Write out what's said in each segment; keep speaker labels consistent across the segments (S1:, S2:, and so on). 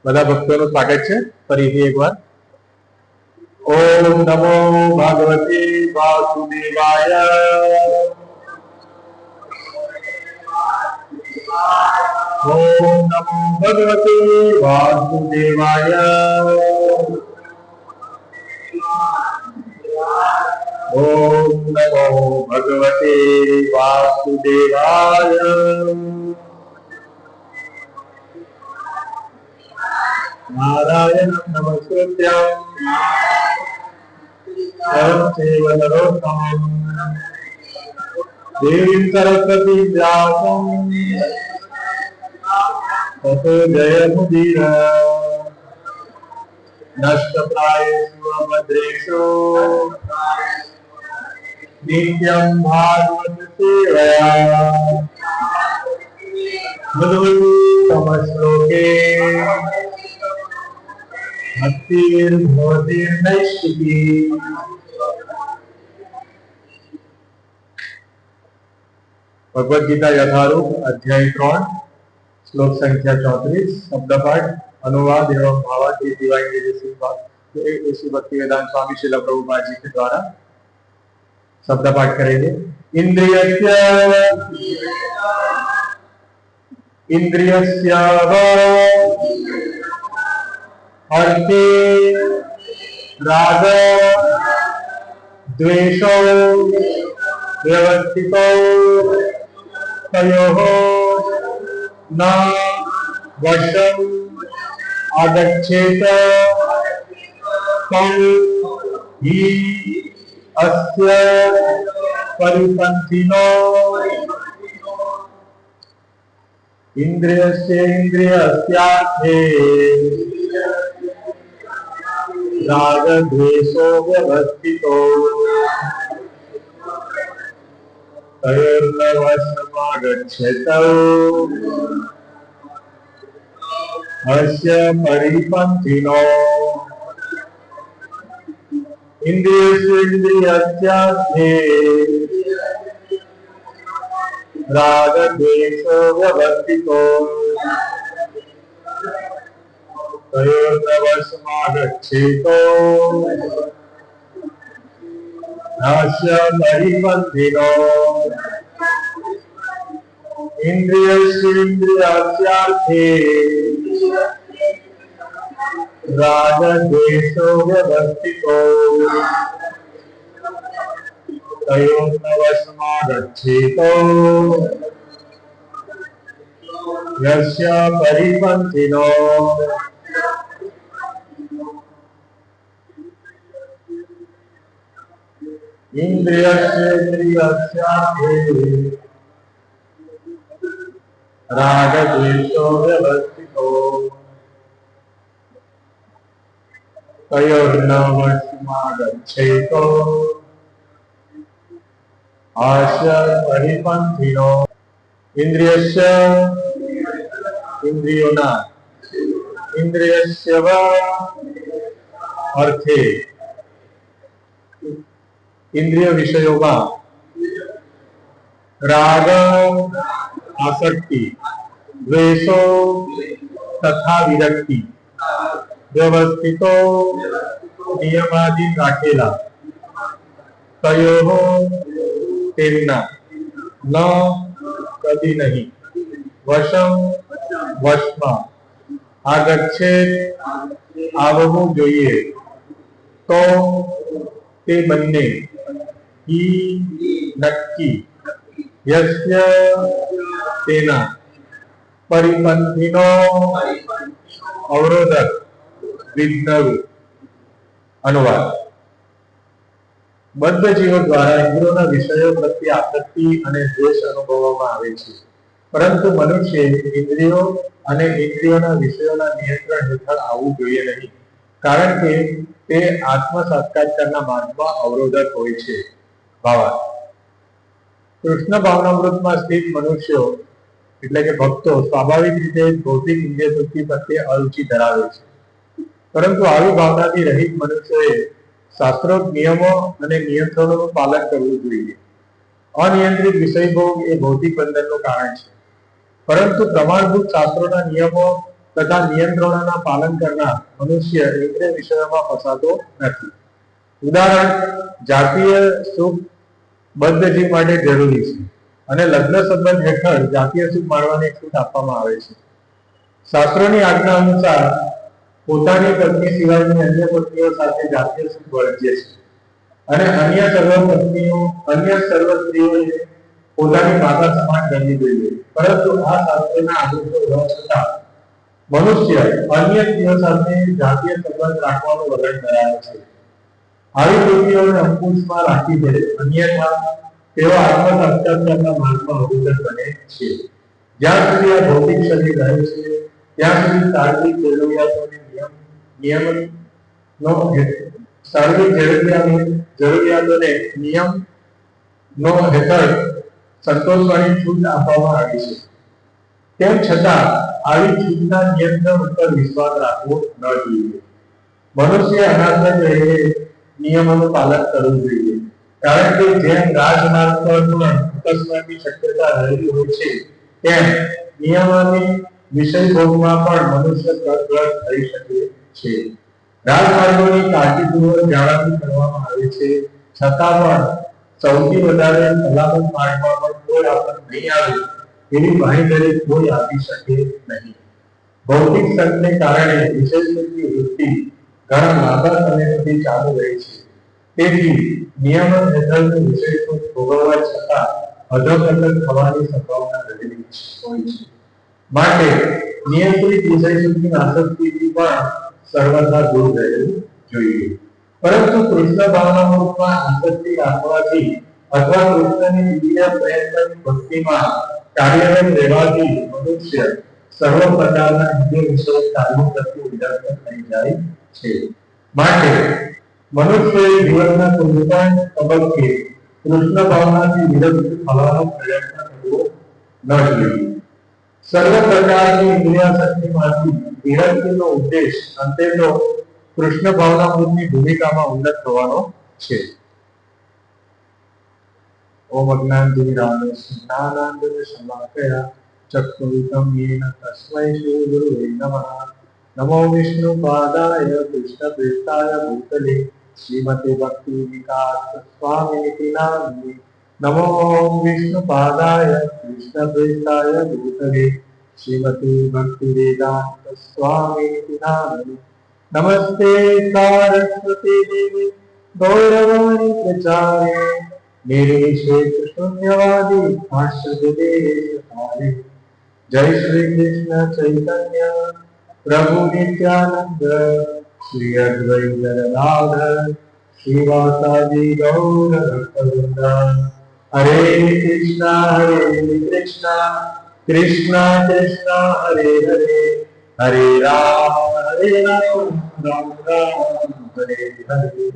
S1: બધા ભક્તોનું સ્વાગત છે ફરીથી એકવાર. ઓમ નમો ભગવતે વાસુદેવાય. ઓમ નમો ભગવતે વાસુદેવાય. ઓમ નમો ભગવતે વાસુદેવાય. नारायण नमस्कृत्यं नरं चैव नरोत्तमं देवीं सरस्वतीं व्यासं ततो जयमुदीर. नष्टप्रायेषु अभद्रेषु नित्यं भागवत सेवया मधुतमश्लोके भक्तिर्भवतिर्नैष्टिकी. भगवद गीता यथारूप अध्याय 3 श्लोक संख्या 34 शब्दपाठ अनुवाद एवं भावार्थ दिवाइन ऋषि भक्तिवेदांत स्वामी श्रील प्रभुपाद जी के द्वारा शब्दपाठ करेंगे. इंद्रियस्य अर्थे राग द्वेषो व्यवस्थितो तयोः न वशम् आगच्छेत तं हि अस्य परिपन्थिनो. इंद्रियस्येन्द्रियस्यार्थे राग द्वेषो व्यवस्थितो तयोर्न वशमागच्छेत अस्य परिपन्थिनो. इंद्रियस्येन्द्रियस्यार्थे राग द्वेषो व्यवस्थितो तयोर्न वशमागच्छेतो अस्य परिपन्थिनो. इंद्रियस्येन्द्रियस्यार्थे राग द्वेषो व्यवस्थितो तयोर्न वशमागच्छेतो यस्य परिपन्थिनो. इंद्रियस्येन्द्रियस्यार्थे राग द्वेषो व्यवस्थितो तयोर्न वशमागच्छेतो अस्य परिपन्थिनो. इंद्रियस्य इंद्रियोना इंद्रियस्य व अर्थे इंद्रिय विषयों में राग आसक्ति द्वेषो तथा विरक्ति व्यवस्थितो नियमाधीन राखेला तयोः तेना न कभी नहीं वशम वशमा आगच्छेत आवવું જોઈએ તો તે બંને ही नक्की यस्य तेना परिपंथीनो अवरोधक विघ्नव. अनुवाद. બદ્ધ જીવો દ્વારા ઇન્દ્રિયોના વિષયો પ્રત્યે આસક્તિ અને દ્વેષ અનુભવવામાં આવે છે, પરંતુ મનુષ્ય ઇન્દ્રિયો અને ઇન્દ્રિયોના વિષયોના નિયંત્રણ હેઠળ આવવું જોઈએ નહીં, કારણ કે તે આત્મ સાક્ષાત્કારના માર્ગમાં અવરોધક હોય છે. ભાવાર્થ. કૃષ્ણ ભાવનામૃતમાં સ્થિત મનુષ્યો એટલે કે ભક્તો સ્વાભાવિક રીતે ભૌતિક ઇન્દ્રિય તૃપ્તિ પ્રત્યે અરુચિ ધરાવે છે, પરંતુ આવી ભાવનાથી રહિત મનુષ્યોએ શાસ્ત્રોક્ત નિયમો અને નિયંત્રણોનું પાલન કરવું જોઈએ. અનિયંત્રિત વિષયભોગ એ ભૌતિક બંધનનું કારણ છે, પરંતુ પ્રમાણભૂત શાસ્ત્રોના નિયમો તથા નિયંત્રણોના પાલન કરનાર મનુષ્ય ઇન્દ્રિય વિષયોમાં ફસાતો નથી. ઉદાહરણ, જાતીય સુખ બદ્ધ જીવ માટે જરૂરી છે અને લગ્ન સંબંધ હેઠળ જાતીય સુખ માણવાની છૂટ આપવામાં આવે છે. શાસ્ત્રોની આજ્ઞા અનુસાર પોતાની પત્ની સિવાયની અન્ય પત્નીઓ સાથે જાતીય સુખ વર્જે છે અને અન્ય સર્વ સ્ત્રીઓએ પોતાની માતા સમાન ગણવી જોઈએ. પરંતુ આ શાસ્ત્રના આદેશો હોવા છતાં મનુષ્ય અન્ય સ્ત્રીઓ સાથે જાતીય સંબંધ રાખવાનું વલણ ધરાવે છે. આવી વૃત્તિઓને અંકુશમાં રાખી દે, અન્યથા તેઓ આત્મ સાક્ષાત્કારના માર્ગમાં અવરોધક બને છે. જ્યાં સુધી આ ભૌતિક શરીર રહે છે ત્યાં સુધી સાર્વત્રિક જરૂરિયાતોને નિયમનો હેઠળ સંતોષવાની છૂટ આપવામાં આવી છે. તેમ છતાં આવી છૂટના નિયંત્રણ ઉપર વિશ્વાસ રાખવો ન જોઈએ. મનુષ્ય અનાસક્ત રહીને નિયમોનું પાલન કરવું જોઈએ, કારણ કે જેમ રાજમાર્ગ પર પણ અકસ્માતની શક્યતા રહેલી હોય છે, તેમ નિયમોની વિષય ભોગમાં પણ મનુષ્ય પ્રગટ થઈ શકે છે. રાજમાર્ગોની કાળજીપૂર્વક જાળવણી કરવામાં આવે છે, છતાં પણ સૌથી વધારે સલામત માર્ગમાં પણ કોઈ આફત નહીં આવે એવી બાંહેધરી કોઈ આપી શકે નહીં. ભૌતિક સંકટને કારણે વિષય સુખની વૃત્તિ ઘણા લાંબા સમય સુધી ચાલુ રહે છે. તેથી નિયમન હેઠળનું વિષય સુખ ભોગવવા છતાં અધોગતિ થવાની સંભાવના રહેલી હોય છે. માટે નિયંત્રિત વિષય સુખની આસક્તિથી પણ સર્વદા દૂર રહેવું જોઈએ. પરંતુ કૃષ્ણ ભાવનામાં આસક્તિ રાખવાથી અથવા કૃષ્ણની દિવ્ય પ્રેમની ભક્તિમાં કાર્યરત રહેવાથી મનુષ્ય સર્વ પ્રકારના ઇન્દ્રિય વિષય કાર્યો પ્રત્યે ઉદાસીન થઈ જાય છે. માટે મનુષ્યએ જીવનના કોઈ પણ તબક્કે કૃષ્ણ ભાવનાથી વિરક્ત થવાનો પ્રયત્ન કરવો ન જોઈએ. સર્વ પ્રકારની ઇન્દ્રિયાસક્તિમાંથી વિરક્તિનો ઉદ્દેશ અંતે તો કૃષ્ણ ભાવનામૃતની ભૂમિકામાં ઉન્નત થવાનો છે. ઓમ અજ્ઞાનતિમિરાન્ધસ્ય જ્ઞાનાંજનશલાકયા ચક્ષુરુન્મિલિतं येन तस्मै श्रीगुरुवे नमः. नमो विष्णुपादाय कृष्णप्रेष्ठाय भूतले श्रीमते भक्तिविकास स्वामिनिति नामिने. नमो विष्णुपादाय कृष्णप्रेष्ठाय भूतले श्रीमते भक्तिवेदांत स्वामिनिति नामिने. नमस्ते सारस्वती देवी गौरवाणी प्रचारे निर्विशेष शून्यवादी भाष्यदेशकारे. जय श्री कृष्ण चैतन्य प्रभु नित्यानंद श्री अद्वैत गदाधर श्रीवासादि गौर भक्तवृंद. हरे कृष्ण कृष्ण कृष्ण हरे हरे, हरे राम राम राम हरे हरे.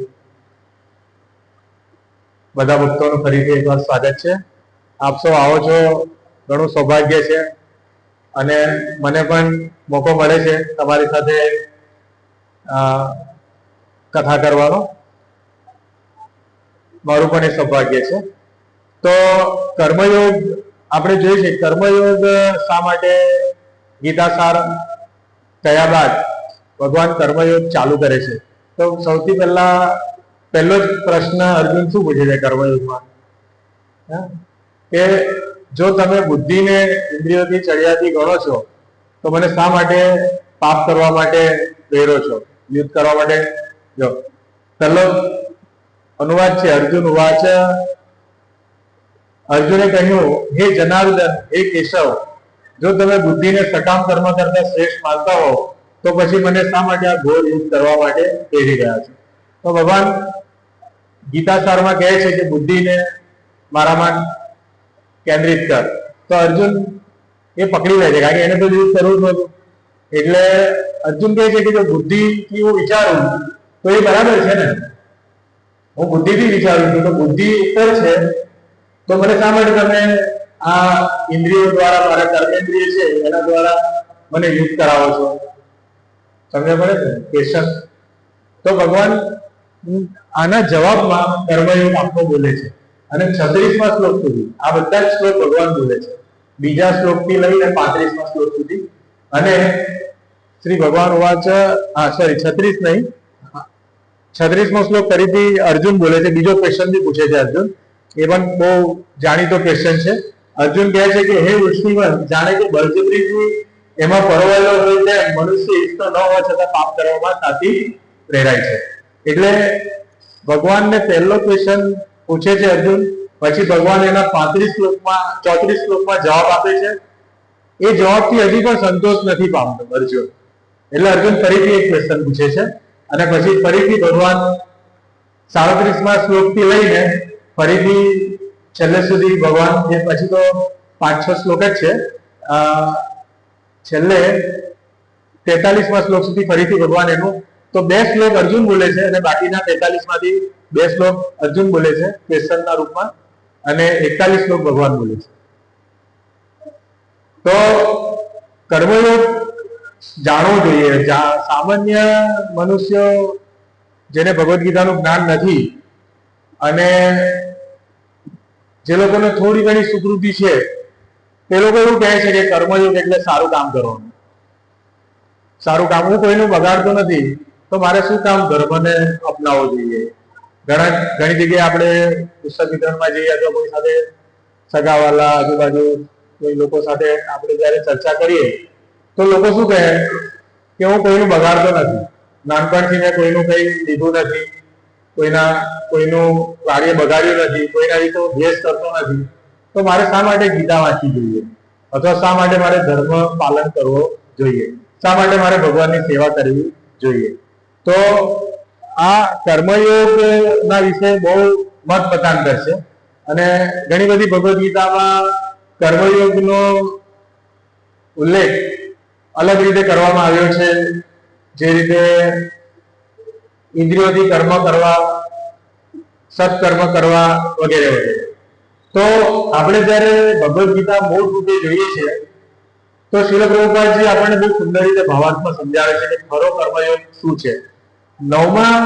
S1: બધા ભક્તોનું ફરીથી એકવાર સ્વાગત છે. આપ સૌ આવો છો, ઘણું સૌભાગ્ય છે અને મને પણ મોકો મળે છે તમારી સાથે કથા કરવાનો. મારું પણ એ સૌભાગ્ય છે. તો કર્મયોગ આપણે જોઈએ છે. કર્મયોગ શા માટે ગીતાસાર કયા બાદ ભગવાન કર્મયોગ ચાલુ કરે છે? તો સૌથી પહેલો જ પ્રશ્ન અર્જુન શું પૂછે છે કર્મયોગમાં? કે જો તમે બુદ્ધિને ઇન્દ્રિયોથી ચડિયાતી ગણો છો તો મને શા માટે પાપ કરવા માટે પ્રેરો છો, યુદ્ધ કરવા માટે? જો પહેલો અનુવાદ છે. અર્જુન ઉવાચ. અર્જુને કહ્યું, હે જનાર્દન, હે કેશવ, જો તમે બુદ્ધિને સકામ કર્મ કરતા શ્રેષ્ઠ માનતા હો તો પછી મને શા માટે આ ઘોર યુદ્ધ કરવા માટે પ્રેરી રહ્યા છો? તો ભગવાન ગીતાસારમાં કહે છે કે બુદ્ધિને મારામાં કેન્દ્રિત કર. તો અર્જુન એ પકડી લે છે, કારણ કે એને તો યુદ્ધ કરવું જ નહોતું. એટલે અર્જુન કહે છે કે જો બુદ્ધિથી હું વિચારું તો એ બરાબર છે ને, હું બુદ્ધિથી વિચારું છું તો બુદ્ધિ ઉપર છે, તો મને શા માટે તમે આ ઇન્દ્રિયો દ્વારા, મારા કર્મેન્દ્રિય છે એના દ્વારા મને યુદ્ધ કરાવો છો? સમજ પડે છે ક્વેશ્ચન? તો ભગવાન આના જવાબમાં કર્મયોગ આખો બોલે છે અને 36મા શ્લોક સુધી આ બધા જ શ્લોક ભગવાન બોલે છે, બીજા શ્લોક થી લઈને 35મા શ્લોક સુધી. અને શ્રી ભગવાન ઉવાચ, સોરી 36 નહીં, 36મો શ્લોક ફરીથી અર્જુન બોલે છે. બીજો ક્વેશ્ચન બી પૂછે છે અર્જુન, એ પણ બહુ જાણીતો ક્વેશ્ચન છે. અર્જુન કહે છે કે હે વૃષ્ણિવન, જાણે કે બળજબરીથી એમાં પરોવાયેલો હોય તેમ મનુષ્ય ઈચ્છતો ન હોવા છતાં પાપ કરવામાં સાથી પ્રેરાય છે. એટલે ભગવાનને પહેલો ક્વેશ્ચન પૂછે છે અર્જુન, પછી ભગવાન એના 34 શ્લોકમાં જવાબ આપે છે. એ જવાબથી હજી પણ સંતોષ નથી પામતો અર્જુન. એટલે અર્જુન ફરીથી એક ક્વેશ્ચન પૂછે છે અને પછી ફરીથી ભગવાન 37મા શ્લોકથી લઈને ફરીથી છેલ્લે સુધી ભગવાન, જે પછી તો 5-6 શ્લોક જ છે, છેલ્લે 43મા શ્લોક સુધી ફરીથી ભગવાન એનું, તો 2 શ્લોક અર્જુન બોલે છે અને બાકીના 43માંથી 2 શ્લોક અર્જુન બોલે છે ક્વેશ્ચનના રૂપમાં અને 41 શ્લોક ભગવાન બોલે છે. તો કર્મયોગ જાણવો જોઈએ. સામાન્ય મનુષ્યો જેને ભગવદ્ ગીતાનું જ્ઞાન નથી અને જે લોકોને થોડી ઘણી સુકૃતિ છે તે લોકો એવું કહે છે કે કર્મયોગ એટલે સારું કામ કરવાનું. સારું કામ, હું કોઈનું બગાડતો નથી તો મારે શું કામ ધર્મને અપનાવવો જોઈએ. ઘણી જગ્યાએ આપણે પુસ્તક વિતરણમાં જઈએ અથવા કોઈ સાથે સગાવાલા આજુબાજુ કોઈ લોકો સાથે આપણે જયારે ચર્ચા કરીએ તો લોકો શું કહે કે હું કોઈનું બગાડતો નથી, નાનપણથી મેં કોઈનું કંઈ લીધું નથી, કોઈનું કાર્ય બગાડ્યું નથી, કોઈના વિશે હું દ્વેષ કરતો નથી, તો મારે શા માટે ગીતા વાંચવી જોઈએ અથવા શા માટે મારે ધર્મ પાલન કરવો જોઈએ, શા માટે મારે ભગવાનની સેવા કરવી જોઈએ. તો આ કર્મયોગના વિશે બહુ મત મતાંતર છે અને ઘણી બધી ભગવદ્ ગીતામાં કર્મયોગનો ઉલ્લેખ અલગ રીતે કરવામાં આવ્યો છે. જે રીતે ઇન્દ્રિયોથી કર્મ કરવા, સત્કર્મ કરવા વગેરે વગેરે. તો આપણે જ્યારે ભગવદ્ ગીતા મૂળ રૂપે જોઈએ છીએ તો શ્રીલ પ્રભુપાદજી આપણને બહુ સુંદર રીતે ભાવાર્થમાં સમજાવે છે કે ખરો કર્મયોગ શું છે. 9મા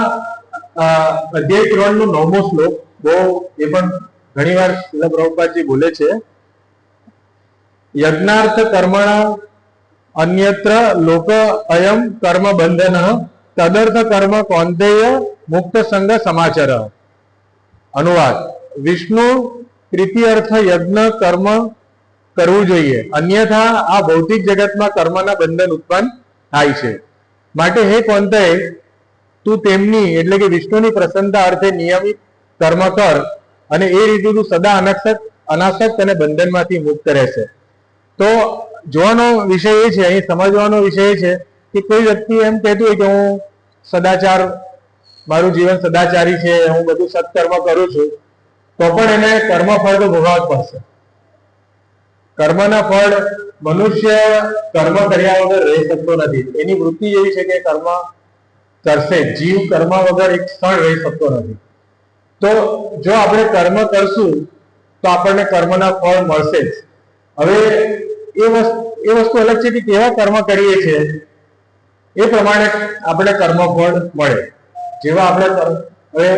S1: અધ્યાય 3નો 9મો શ્લોક બહુ, એ પણ ઘણીવાર શ્રીલ પ્રભુપાદજી બોલે છે, યજ્ઞાર્થ કર્મણા અન્યત્ર લોક અયમ કર્મ બંધન તદર્થ કર્મ કૌંતેય મુક્ત સંગ સમાચાર. અનુવાદ, વિષ્ણુ પ્રીતિ અર્થ યજ્ઞ કર્મ કરવું જોઈએ, અન્યથા આ ભૌતિક જગતમાં કર્મના બંધન ઉત્પન્ન થાય છે. માટે હે કૌંતેય, તું તેમની એટલે કે વિષ્ણુની પ્રસન્નતા અર્થે નિયમિત કર્મ કર અને એ રીતે તું સદા અનાસક્ત અને બંધનમાંથી મુક્ત રહેશે. તો જોવાનો વિષય એ છે, અહીં સમજવાનો વિષય એ છે કે કોઈ વ્યક્તિ એમ કહેતું હોય કે હું સદાચાર, મારું જીવન સદાચારી છે, હું બધું સત્કર્મ કરું છું, તો પણ એને કર્મફળ તો ભોગવવા જ પડશે. કર્મના ફળ, મનુષ્ય કર્મ કર્યા વગર રહી શકતો નથી. એની વૃત્તિ એવી છે કે કર્મ કરશે, જીવ કર્મ વગર એક ક્ષણ રહી શકતો નથી. તો જો આપણે કર્મ કરશું તો આપણને કર્મના ફળ મળશે જ. હવે એ વસ્તુ અલગ છે કે કેવા કર્મ કરીએ છીએ એ પ્રમાણે આપણે કર્મફળ મળે. જેવા આપણે હવે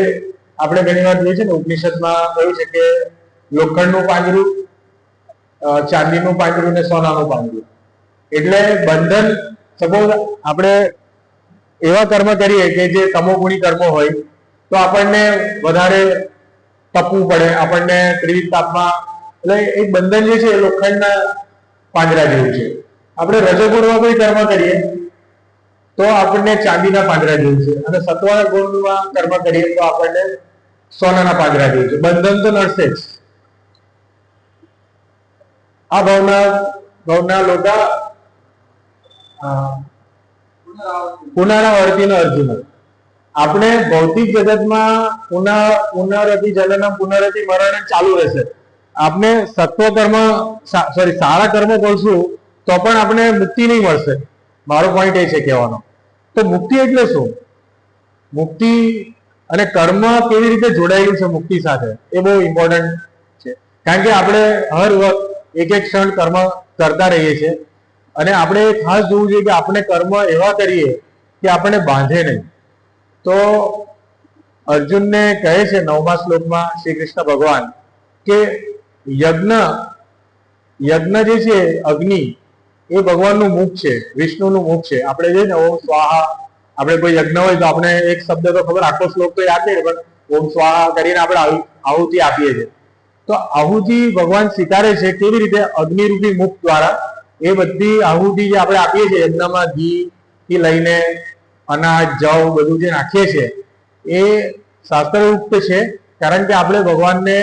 S1: આપણે ઘણી વાર જોઈએ છે ને, ઉપનિષદમાં કહ્યું છે કે લોખંડનું પાંજરું, ચાંદીનું પાંજરું ને સોનાનું પાંજરું. એટલે બંધન, સપોઝ આપણે એવા કર્મ કરીએ કે જે તમોગુણી કર્મો હોય તો આપણને વધારે તપવું પડે, આપણને ત્રિવિધ તાપમાં, એટલે એક બંધન જે છે એ લોખંડના પાંજરા જેવું છે. આપણે રજોગુણમાં કોઈ કર્મ કરીએ તો આપણને ચાંદીના પાંજરા જેવું છે અને સત્વના ગુણમાં કર્મ કરીએ તો આપણને સોનાના પાંજરા જેવું છે. બંધન તો નડશે જ. આ ભાવના લોકો પુનરાવર્તિનો અર્જુન. આપણે ભૌતિક જગતમાં પુનરતિ જનનમ પુનરતિ મરણ ચાલુ રહેશે. આપણે સારા કર્મ કરશું તો પણ આપણે મુક્તિ નહીં મળશે. મારો પોઈન્ટ એ છે કહેવાનો. તો મુક્તિ એટલે શું? મુક્તિ અને કર્મ કેવી રીતે જોડાયેલું છે મુક્તિ સાથે, એ બહુ ઇમ્પોર્ટન્ટ છે. કારણ કે આપણે હર વખત એક એક ક્ષણ કર્મ કરતા રહીએ છીએ અને આપણે ખાસ જોવું જોઈએ કે આપણે કર્મ એવા કરીએ કે આપણને બાંધે નહીં. તો અર્જુનને કહે છે 9મા શ્લોકમાં શ્રી કૃષ્ણ ભગવાન કે યજ્ઞ જે છે અગ્નિ, એ ભગવાનનું મુખ છે, વિષ્ણુનું મુખ છે. આપણે જોઈએ ને ઓમ સ્વાહા, આપણે કોઈ યજ્ઞ હોય તો આપણે એક શબ્દ તો ખબર, આખો શ્લોક તો યાદ નહીં, પણ ઓમ સ્વાહા કરીને આપણે આહુતિ આપીએ છીએ. તો આહુતિ ભગવાન સ્વીકારે છે કેવી રીતે? અગ્નિરૂપી મુખ દ્વારા. એ બધી આહુતિ જે આપણે આપીએ છીએ યજ્ઞમાં, ઘી થી લઈને અનાજ, જવ બધું જે નાખીએ છીએ એ શાસ્ત્રોક્ત છે, કારણ કે આપણે ભગવાનને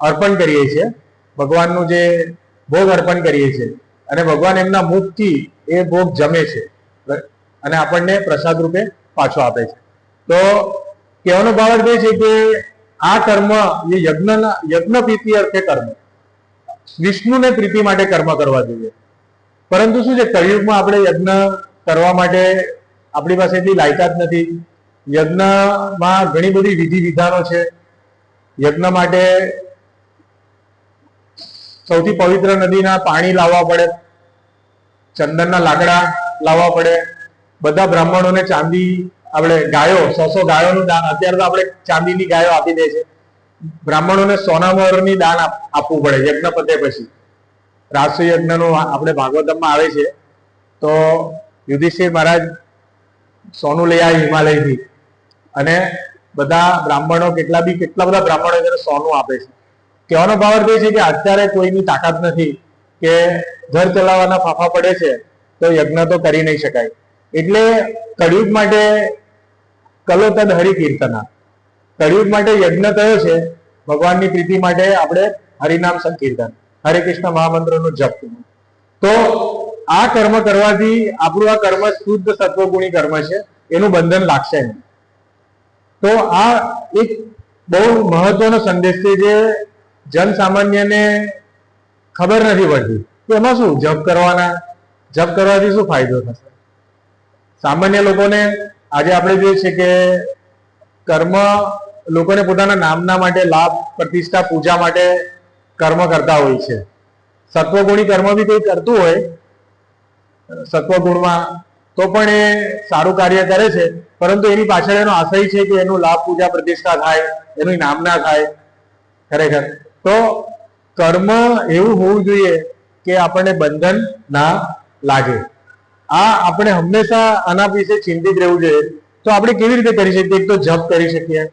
S1: અર્પણ કરીએ છીએ, ભગવાનનું જે ભોગ અર્પણ કરીએ છીએ, અને ભગવાન એમના મુખથી એ ભોગ જમે છે અને આપણને પ્રસાદ રૂપે પાછો આપે છે. તો કહેવાનો ભાવ અર્થ એ છે કે આ કર્મ એ યજ્ઞ પ્રીતિ અર્થે કર્મ, વિષ્ણુને પ્રીતિ માટે કર્મ કરવા જોઈએ. પરંતુ શું છે, કળિયુગમાં આપણે યજ્ઞ કરવા માટે આપણી પાસે એટલી લાયકાત નથી. યજ્ઞમાં ઘણી બધી વિધિ વિધાનો છે. યજ્ઞ માટે સૌથી પવિત્ર નદીના પાણી લાવવા પડે, ચંદનના લાકડા લાવવા પડે, બધા બ્રાહ્મણોને ચાંદી, આપણે ગાયો, 100 ગાયોનું દાન, અત્યારે તો આપણે ચાંદીની ગાયો આપી દે છે. બ્રાહ્મણોને સોનામોહરની દાન આપવું પડે યજ્ઞ પતે પછી. રાષ્ટ્રીય યજ્ઞનું આપણે ભાગવતમમાં આવે છે, તો યુધિષ્ઠિર મહારાજ સોનું લઈ આવ્યા હિમાલયથી, અને બધા બ્રાહ્મણો કેટલા બધા બ્રાહ્મણો એને સોનું આપે છે. કહેવાનો ભાવ અર્થ એ છે કે અત્યારે કોઈની તાકાત નથી કે ઘર ચલાવવાના ફાફા પડે છે તો યજ્ઞ તો કરી નહીં શકાય. એટલે કળિયુગ માટે કલોતદ હરિકીર્તના, કળિયુગ માટે યજ્ઞ કયો છે? ભગવાનની પ્રીતિ માટે આપણે હરિનામ સંકીર્તન, હરે કૃષ્ણ મહામંત્રનો જપ. તો આ કર્મ કરવાથી આપણું આ કર્મ શુદ્ધ સત્વગુણી કર્મ છે, એનું બંધન લાગશે નહીં. તો આ એક બહુ મહત્વનો સંદેશ છે જે જન સામાન્યને ખબર નથી પડતી કે એમાં શું જપ કરવાના, જપ કરવાથી શું ફાયદો થશે. સામાન્ય લોકોને આજે આપણે જોઈએ છે કે કર્મ લોકોને પોતાના નામના માટે, લાભ, પ્રતિષ્ઠા, પૂજા માટે કર્મ કરતા હોય છે. સત્વગુણી કર્મ બી કોઈ કરતું હોય સત્વગુણમાં તો પણ એ સારું કાર્ય કરે છે, પરંતુ એની પાછળ એનો આશય છે કે એનું લાભ, પૂજા, પ્રતિષ્ઠા થાય, એનું નામના થાય. ખરેખર તો કર્મ એવું હોવું જોઈએ કે આપણને બંધન ના લાગે. આ આપણે હંમેશા આના વિશે ચિંતિત રહેવું જોઈએ. તો આપણે કેવી રીતે કરી શકીએ? એક તો જપ કરી શકીએ.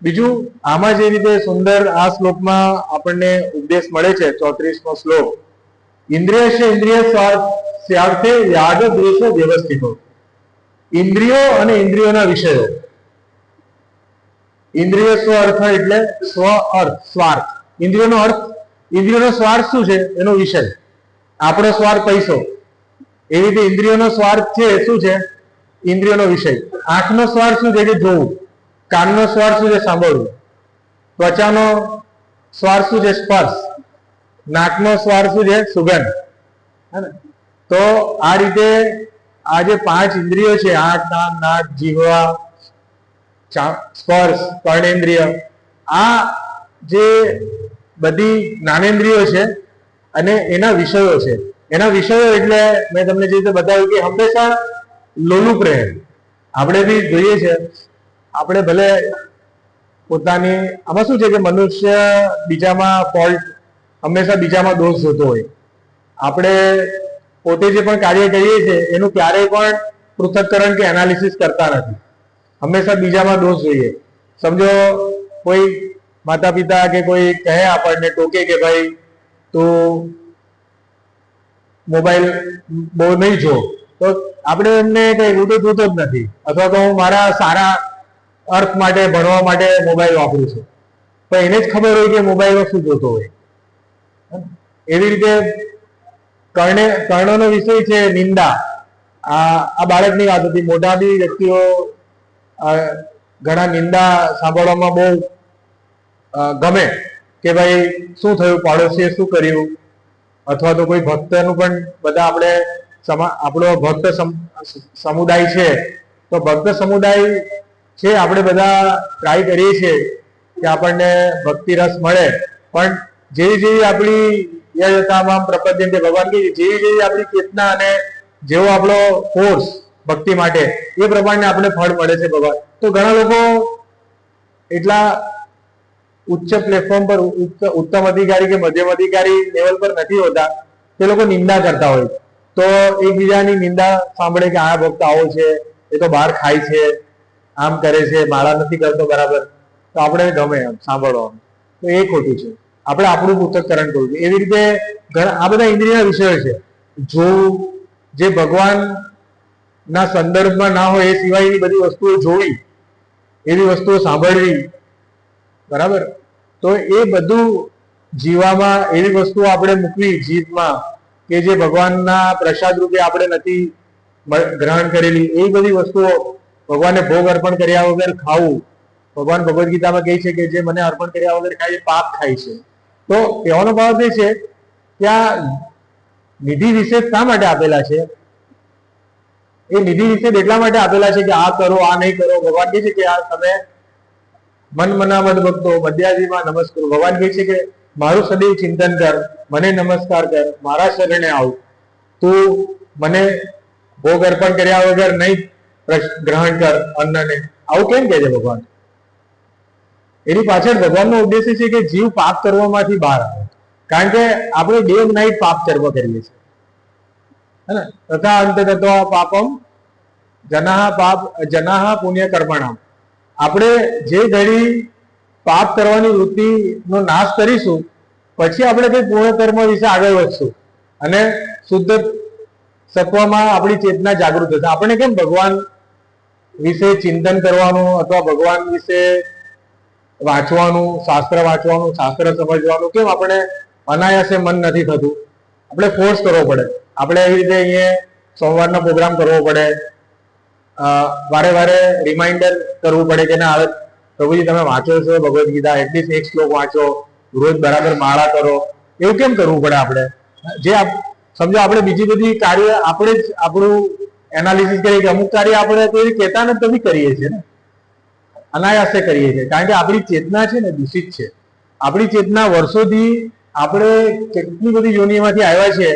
S1: બીજું, આમાં જે રીતે સુંદર આ શ્લોકમાં આપણને ઉપદેશ મળે છે, 34મો શ્લોક, ઇન્દ્રિય ઇન્દ્રિય સ્વાર્થે યાગ દ્વેષ વ્યવસ્થિતો. ઇન્દ્રિયો અને ઇન્દ્રિયોના વિષયો. ઇન્દ્રિય સ્વ અર્થ એટલે સ્વ અર્થ, સ્વાર્થ. ઇન્દ્રિયોનો અર્થ, ઇન્દ્રિયોનો સ્વાર્થ શું છે? એનો વિષય. આપણો સ્વાર્થ પૈસો, એવી રીતે ઇન્દ્રિયોનો સ્વાર્થ છે શું છે? ઇન્દ્રિયોનો વિષય. આંખનો સ્વાર્થ શું છે? કે જોવું. કાનનો સ્વાર્થ શું છે? સાંભળવું. ત્વચાનો સ્વાર્થ શું છે? સ્પર્શ. નાકનો સ્વાર્થ શું છે? સુગંધ. તો આ રીતે આ જે 5 ઇન્દ્રિયો છે, આંખ, કાન, નાક, જીહવા, સ્પર્શ, કર્ણેન્દ્રિય, આ જે બધી જ્ઞાનેન્દ્રિયો છે અને એના વિષયો છે. એના વિષયો એટલે મેં તમને જે રીતે બતાવ્યું કે હંમેશા લોલુપ રહે. આપણે બી જોઈએ છે, આપણે ભલે પોતાની, આમાં શું છે કે મનુષ્ય બીજામાં ફોલ્ટ, હંમેશા બીજામાં દોષ જોતો હોય. આપણે પોતે જે પણ કાર્ય કરીએ છીએ એનું ક્યારેય પણ પૃથ્થકરણ કે એનાલિસિસ કરતા નથી. હંમેશા બીજામાં દોષ જોઈએ. સમજો કોઈ માતા પિતા કે કોઈ કહે આપણને, ટોકે કે ભાઈ તું મોબાઈલ બહુ નહીં જો, તો આપણે એમને કઈ હું તો જોતો જ નથી, અથવા તો હું મારા સારા અર્થ માટે, ભણવા માટે મોબાઈલ વાપરું છું. પણ એને જ ખબર હોય કે મોબાઈલમાં શું જોતો હોય. એવી રીતે કર્ણનો વિષય છે નિંદા. આ બાળકની વાત હતી. મોટા બી વ્યક્તિઓ ઘણા નિંદા સાંભળવામાં બહુ ગમે કે ભાઈ શું થયું, પાડોશીએ શું કર્યું, અથવા તો કોઈ ભક્તનું પણ, બધા આપણે આપણો ભક્ત સમુદાય છે, તો ભક્ત સમુદાય છે, આપણે બધા ટ્રાય કરીએ છીએ કે આપણને ભક્તિ રસ મળે. પણ જેવી જેવી આપણી યથામામ પ્રપદ્યંતે, ભગવાન કે જેવી જેવી આપણી ચેતના અને જેવો આપણો ફોર્સ ભક્તિ માટે, એ પ્રમાણે આપણે ફળ મળે છે ભગવાન. તો ઘણા લોકો એટલા ઉચ્ચ પ્લેટફોર્મ પર, ઉત્તમ અધિકારી કે મધ્યમ અધિકારી લેવલ પર નથી હોતા, તે લોકો નિંદા કરતા હોય. તો તો એકબીજાની નિંદા સાંભળે કે આ ભક્ત આવો છે, એ તો બહાર ખાય છે, આમ કરે છે, માળા નથી કરતો બરાબર, તો આપણે ગમે એમ સાંભળવાનું, તો એ ખોટું છે. આપણે આપણું પૃથક્કરણ કરવું છે. એવી રીતે આ બધા ઇન્દ્રિયના વિષયો છે. જોવું, જે ભગવાન ના સંદર્ભમાં ના હોય એ સિવાયની બધી વસ્તુઓ જોવી, એવી વસ્તુઓ સાંભળવી, બરાબર. તો એ બધું જીવામાં એવી વસ્તુઓ આપણે મૂકવી જીભમાં કે જે ભગવાનના પ્રસાદ રૂપે આપણે નથી ગ્રહણ કરેલી, એ બધી વસ્તુઓ ભગવાનને ભોગ અર્પણ કર્યા વગર ખાવું. ભગવાન ભગવદ્ ગીતામાં કહે છે કે જે મને અર્પણ કર્યા વગર ખાય એ પાપ ખાય છે. તો કહેવાનો ભાવ એ છે કે આ નિધિ વિશેષ શા માટે આપેલા છે? એ નિધિ વિશેષ એટલા માટે આપેલા છે કે આ કરો, આ નહીં કરો. ભગવાન કહે છે કે આ તમે મન મના મદ ભક્તો મધ્યાજીમાં નમસ્કાર. ભગવાન કહે છે કે મારું સદૈવ ચિંતન કર, મને નમસ્કાર કર, મારા શરણે આવ, તું મને ભોગ અર્પણ કર્યા વગર નહીં ગ્રહણ કર અન્નને. આવું કેમ કહે છે ભગવાન? એની પાછળ ભગવાનનો ઉદ્દેશ્ય છે કે જીવ પાપ કરવામાંથી બહાર આવે. કારણ કે આપણે ડે એન્ડ નાઇટ પાપ કર્મ કરીએ છીએ, હે ને? તથા અંત તત્વ પાપમ જનાહ પુણ્ય કર્મણામ. આપણે જે ઘડી પાપ કરવાની વૃત્તિનો નાશ કરીશું, પછી આપણે કઈ પૂર્ણ કર્મ વિશે આગળ વધશું અને શુદ્ધ સત્વમાં આપણી ચેતના જાગૃત થશે. આપણે કેમ ભગવાન વિશે ચિંતન કરવાનું અથવા ભગવાન વિશે વાંચવાનું, શાસ્ત્ર વાંચવાનું, શાસ્ત્ર સમજવાનું કેમ આપણે અનાયાસે મન નથી થતું? આપણે ફોર્સ કરવો પડે. આપણે એવી રીતે અહીંયા સોમવારનો પ્રોગ્રામ કરવો પડે, વારે વારે રિમાઇન્ડર કરવું પડે કે ના હવે પ્રભુજી તમે વાંચો છો ભગવદ્ ગીતા, એટલીસ્ટ એક શ્લોક વાંચો, રોજ બરાબર માળા કરો. એવું કેમ કરવું પડે? આપણે જે સમજો આપણે બીજી બધી કાર્ય આપણે જ આપણું એનાલિસિસ કરીએ કે અમુક કાર્ય આપણે તો એ કહેતા નથી કરીએ છીએ ને, અનાયાસે કરીએ છીએ. કારણ કે આપણી ચેતના છે ને દૂષિત છે. આપણી ચેતના વર્ષોથી આપણે કેટલી બધી યોનિમાંથી આવ્યા છે,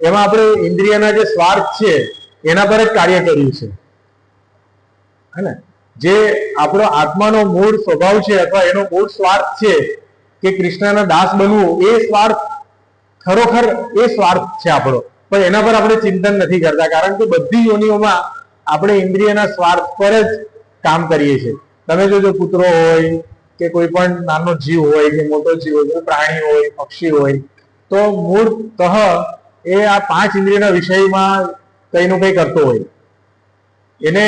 S1: એમાં આપણે ઇન્દ્રિયના જે સ્વાર્થ છે એના પર જ કાર્ય કર્યું છે, હે ને? જે આપણો આત્માનો મૂળ સ્વભાવ છે અથવા એનો મૂળ સ્વાર્થ છે કે કૃષ્ણના દાસ બનવું, એ સ્વાર્થ ખરોખર એ સ્વાર્થ છે આપણો, પણ એના પર આપણે ચિંતન નથી કરતા. કારણ કે બધી યોનિઓમાં આપણે ઇન્દ્રિયના સ્વાર્થ પર જ કામ કરીએ છીએ. તમે જોજો, કૂતરો હોય કે કોઈ પણ નાનો જીવ હોય કે મોટો જીવ હોય, પ્રાણી હોય, પક્ષી હોય, તો મૂળતઃ એ આ પાંચ ઇન્દ્રિયના વિષયમાં કઈનું કઈ કરતો હોય, એને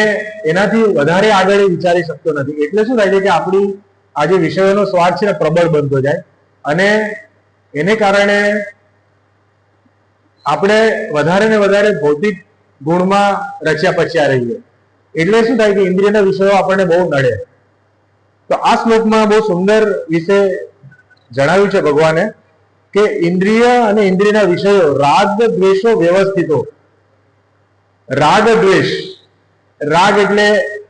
S1: એનાથી વધારે આગળ વિચારી શકતો નથી. એટલે શું થાય છે કે આપણી આ જે વિષયોનો સ્વાર્થ છે ને પ્રબળ બનતો જાય અને એને કારણે આપણે વધારે ને વધારે ભૌતિક ગુણમાં રચ્યા પચ્યા રહીએ. એટલે શું થાય કે ઇન્દ્રિયના વિષયો આપણને બહુ નડે. તો આ શ્લોકમાં બહુ સુંદર વિશે જણાવ્યું છે ભગવાને કે ઇન્દ્રિય અને ઇન્દ્રિયના વિષયો રાગ દ્વેષો વ્યવસ્થિતો. રાગ દ્વેષ, રાગ એટલે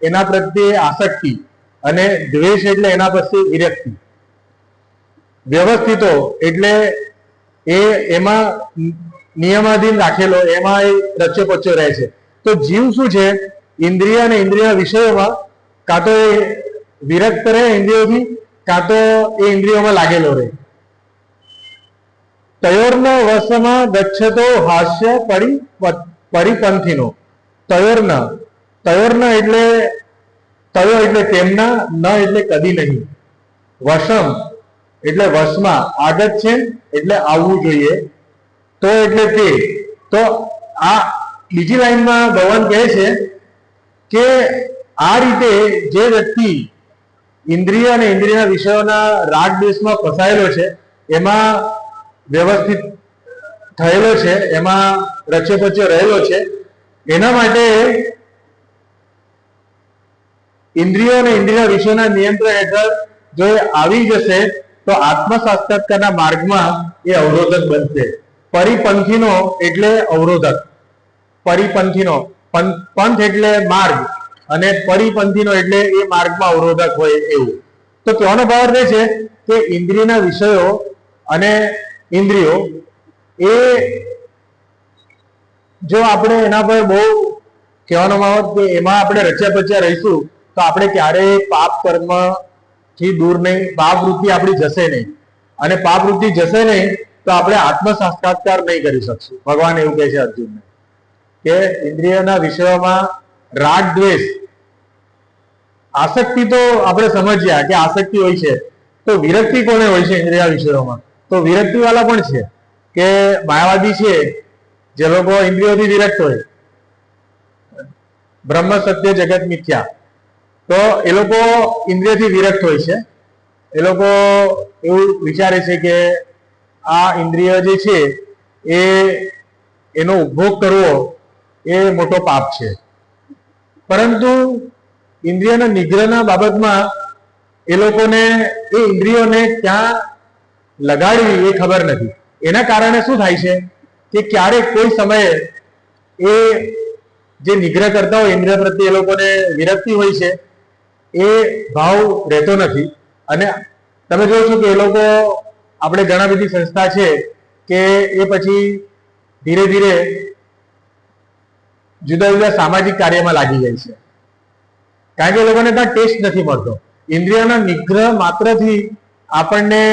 S1: એના પ્રત્યે આસક્તિ અને દ્વેષ એટલે એના પ્રત્યે વિરક્તિ. વ્યવસ્થિતો એટલે એમાં નિયમાધીન રાખેલો, એમાં એ રચ્યો પચ્યો રહે છે. તો જીવ શું છે? ઇન્દ્રિય અને ઇન્દ્રિયના વિષયોમાં કાં તો એ વિરક્ત રહે ઇન્દ્રિયોથી, કાં તો એ ઇન્દ્રિયોમાં લાગેલો રહે. તયોર્ન વશમાં ગચ્છતો હાસ્ય પરિપંથીનો. તયોર્ન, તયોર્ન એટલે તયો એટલે તેમના, ન એટલે કદી નહીં, વશમ એટલે વશમાં, આગત છે એટલે આવવું જોઈએ, તો એટલે તે. તો આ બીજી લાઈનમાં ભગવાન કહે છે કે આ રીતે જે વ્યક્તિ ઇન્દ્રિય અને ઇન્દ્રિયના વિષયોના રાગ દ્વેષમાં ફસાયેલો છે, એમાં વ્યવસ્થિત થયેલો છે, એમાં રચ્યો પચ્યો રહેલો છે, એના માટે ઇન્દ્રિયો અને ઇન્દ્રિયના વિષયોના નિયંત્રણ હેઠળ જો એ આવી જશે તો આત્મ સાક્ષાત્કારના માર્ગમાં એ અવરોધક બનશે. પરિપંથીનો એટલે અવરોધક. પરિપંથીનો, પંથ એટલે માર્ગ અને પરિપંથીનો એટલે એ માર્ગમાં અવરોધક હોય એવું. તો કહેવાનો ભાવ એ છે કે ઇન્દ્રિયના વિષયો અને ઇન્દ્રિયો એ જો આપણે એના પર બહુ કહેવાનો ભાવ કે એમાં આપણે રચ્યા પચ્યા રહીશું તો આપણે ક્યારેય પાપ કર્મ થી દૂર નહીં, પાપ વૃત્તિ આપણી જશે નહીં, અને પાપ વૃત્તિ જશે નહીં તો આપણે આત્મ સાક્ષાત્કાર નહીં કરી શકશું. ભગવાન એવું કહે છે અર્જુનને. કે ઇન્દ્રિયોના વિષયોમાં રાગ દ્વેષ, આસક્તિ તો આપણે સમજ્યા કે આસક્તિ હોય છે, તો વિરક્તિ કોને હોય છે ઇન્દ્રિય વિષયોમાં? તો વિરક્તિ વાળા પણ છે કે માયાવાદી છે, જે લોકો ઇન્દ્રિયોથી વિરક્ત હોય, બ્રહ્મ સત્ય જગત મિથ્યા, તો એ લોકો ઇન્દ્રિયથી વિરક્ત હોય છે. એ લોકો એવું વિચારે છે કે આ ઇન્દ્રિય જે છે એનો ઉપભોગ કરવો એ મોટો પાપ છે. પરંતુ ઇન્દ્રિયના નિગ્રહના બાબતમાં એ લોકોને એ ઇન્દ્રિયોને ક્યાં લગાડવી એ ખબર નથી. એના કારણે શું થાય છે કે ક્યારેક કોઈ સમયે એ જે નિગ્રહ કરતા હોય ઇન્દ્રિય પ્રત્યે એ લોકોને વિરક્તિ હોય છે, એ ભાવ રહેતો નથી. અને તમે જોવો છો કે એ લોકો, આપણે ઘણા બધી સંસ્થા છે કે એ પછી ધીરે ધીરે જુદા જુદા સામાજિક કાર્યમાં લાગી જાય છે, કારણ કે એ લોકોને ત્યાં ટેસ્ટ નથી મળતો. ઇન્દ્રિયોના નિગ્રહ માત્રથી આપણને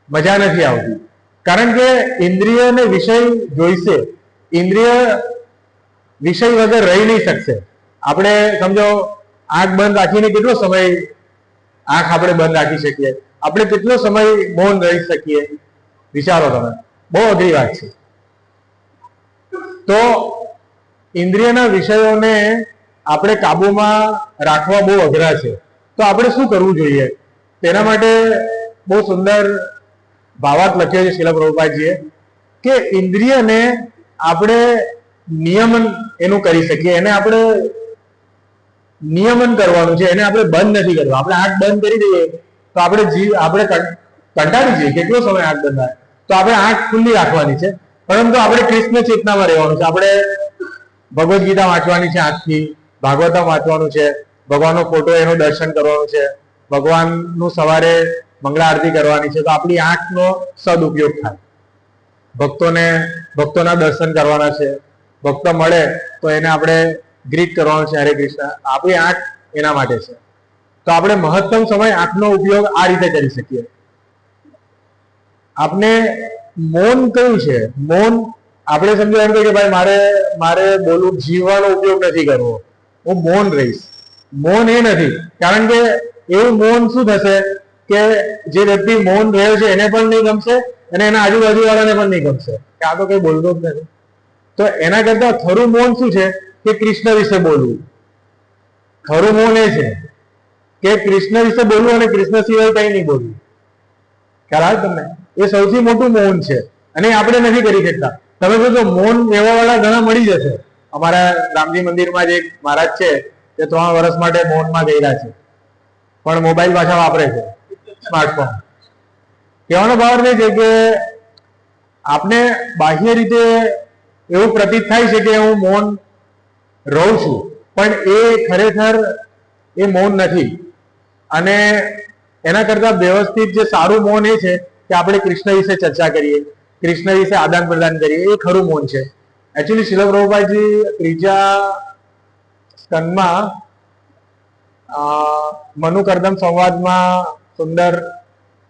S1: મજા નથી આવતી, કારણ કે ઇન્દ્રિયને વિષય જોઈશે. ઇન્દ્રિય વિષય વગર રહી નહીં શકશે. આપણે સમજો આંખ બંધ રાખીને કેટલો સમય આંખ આપણે બંધ રાખી શકીએ? આપણે કેટલો સમય મૌન રહી શકીએ? વિચારો તમે, બહુ અઘરી વાત છે. તો ઇન્દ્રિયના વિષયોને આપણે કાબુમાં રાખવા બહુ અઘરા છે. તો આપણે શું કરવું જોઈએ? તેના માટે બહુ સુંદર ભાવાર્થ લખ્યો છે શીલ પ્રભુપાદજીએ કે ઇન્દ્રિયને આપણે નિયમન એનું કરી શકીએ. એને આપણે નિયમન કરવાનું છે, એને આપણે બંધ નથી કરવાનું. આપણે આંખ બંધ કરી દઈએ તો આપણે કંટાળી જઈએ. કેટલો સમય આંખ બંધ થાય? તો આપણે આંખ ખુલ્લી રાખવાની છે, પરંતુ આપણે કૃષ્ણ ચેતનામાં રહેવાનું છે. આપણે ભગવદ્ ગીતા વાંચવાની છે આંખથી, ભાગવતમ વાંચવાનું છે, ભગવાનનો ફોટો એનું દર્શન કરવાનું છે, ભગવાનનું સવારે મંગળા આરતી કરવાની છે. તો આપણી આંખનો સદુપયોગ થાય. ભક્તોના દર્શન કરવાના છે, ભક્તો મળે તો એને આપણે ગ્રીટ કરવાનું છે, હરે કૃષ્ણ. આપણી આંખ એના માટે છે. તો આપણે મહત્તમ સમય આંખનો ઉપયોગ આ રીતે કરી શકીએ. આપણે મૌન કયું છે? મૌન આપણે સમજો એમ કે ભાઈ મારે બોલવું, જીવવાનો ઉપયોગ નથી કરવો, હું મૌન રહીશ. મૌન એ નથી, કારણ કે એવું મૌન શું થશે કે જે વ્યક્તિ મૌન રહ્યો છે એને પણ નહીં ગમશે અને એના આજુબાજુ વાળાને પણ નહીં ગમશે કે આ તો કઈ બોલતો જ નથી. તો એના કરતા ખરું મૌન શું છે કે કૃષ્ણ વિશે બોલવું. ખરું મૌન એ છે કે કૃષ્ણ વિશે બોલવું અને કૃષ્ણ સિવાય કઈ નહીં બોલવું. ખ્યાલ આવે તમને? એ સૌથી મોટું મૌન છે અને આપણે નથી કરી શકતા. તમે જોજો મૌન રહેવા વાળા ઘણા મળી જશે. અમારા રામજી મંદિરમાં જે એક મહારાજ છે તે 3 વર્ષ માટે મૌનમાં ગયેલા છે, પણ મોબાઈલ પાછા વાપરે છે, સ્માર્ટફોન. કહેવાનો ભાવ એ છે કે આપણે બાહ્ય રીતે એવું પ્રતીત થાય છે કે હું મૌન રહું છું, પણ એ ખરેખર એ મૌન નથી. અને એના કરતા વ્યવસ્થિત જે સારું મૌન એ છે કે આપણે કૃષ્ણ વિશે ચર્ચા કરીએ, કૃષ્ણ વિશે આદાન પ્રદાન કરીએ, એ ખરું મૌન છે. એકચ્યુઅલી શીલ પ્રભુપાદજી 3જા સ્કંદમાં મનુકર્દમ સંવાદમાં સુંદર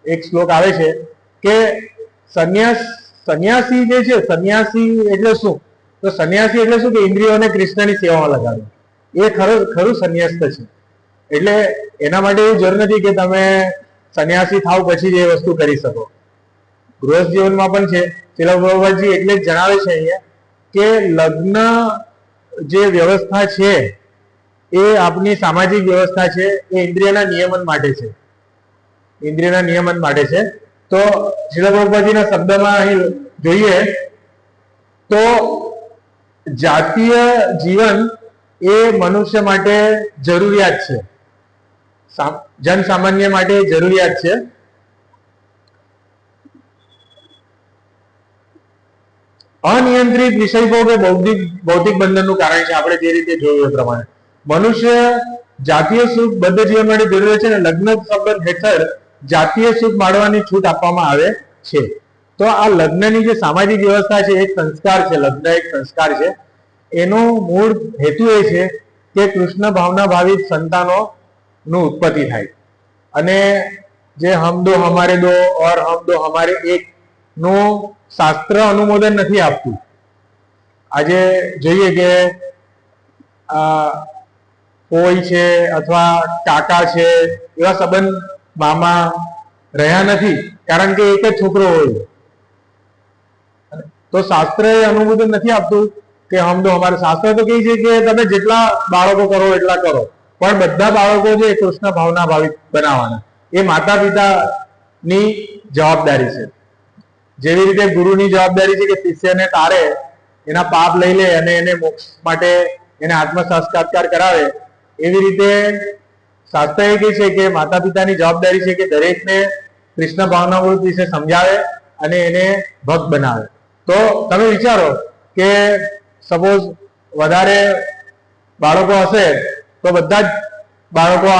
S1: એક શ્લોક આવે છે કે સંન્યાસી જે છે, સંન્યાસી એટલે શું? તો સંન્યાસી એટલે શું કે ઇન્દ્રિયોને કૃષ્ણની સેવામાં લગાડવું. એ ખરું સંન્યાસ્ત છે. એટલે એના માટે એવું જરૂર નથી કે તમે સંન્યાસી થાવ પછી જ એ વસ્તુ કરી શકો. ગૃહસ્થ જીવનમાં પણ છે. શીલ પ્રભુપાદજી એટલે જ જણાવે છે અહીંયા કે લગ્ન જે વ્યવસ્થા છે એ આપની સામાજિક વ્યવસ્થા છે, એ ઇન્દ્રિયના નિયમન માટે છે. ઇન્દ્રિયના નિયમન માટે છે. તો શીલ પ્રભુપાદજીના શબ્દમાં અહીં જોઈએ તો જાતીય જીવન એ મનુષ્ય માટે જરૂરિયાત છે, જન સામાન્ય માટે જરૂરિયાત છે. અનિયંત્રિત વિષયભોગ એ ભૌતિક બંધનનું કારણ છે. આપણે જે રીતે જોયું એ પ્રમાણે મનુષ્ય જાતીય સુખ બદ્ધ જીવન માટે જરૂરી છે, અને લગ્ન સંબંધ હેઠળ જાતીય સુખ માણવાની છૂટ આપવામાં આવે છે. તો આ લગ્નની જે સામાજિક વ્યવસ્થા છે એક સંસ્કાર છે. લગ્ન એક સંસ્કાર છે. એનો મૂળ હેતુ એ છે કે કૃષ્ણ ભાવના ભાવિત સંતાનો નું ઉત્પત્તિ થાય. અને જે હમ દો હમારે દો ઓર હમ દો હમારે એક નું શાસ્ત્ર અનુમોદન નથી આપતું. આજે જોઈએ કે કોઈ છે અથવા કાકા છે એવા સંબંધ મામા રહ્યા નથી, કારણ કે એક જ છોકરો હોય. તો શાસ્ત્ર એ અનુમોદન નથી આપતું કે હમ તો અમારે શાસ્ત્ર તો કહે છે કે તમે જેટલા બાળકો કરો એટલા કરો, પણ બધા બાળકો છે કૃષ્ણ ભાવના ભાવિત બનાવવાના. એ માતા પિતાની જવાબદારી છે. જેવી રીતે ગુરુની જવાબદારી છે કે શિષ્યને તારે એના પાપ લઈ લે અને એને મોક્ષ માટે એને આત્મ સાક્ષાત્કાર કરાવે, એવી રીતે શાસ્ત્ર એ કહે છે કે માતા પિતાની જવાબદારી છે કે દરેકને કૃષ્ણ ભાવનામૃત વિશે સમજાવે અને એને ભક્ત બનાવે. તો તમે વિચારો કે સપોઝ વધારે બાળકો હશે તો બધા જ બાળકો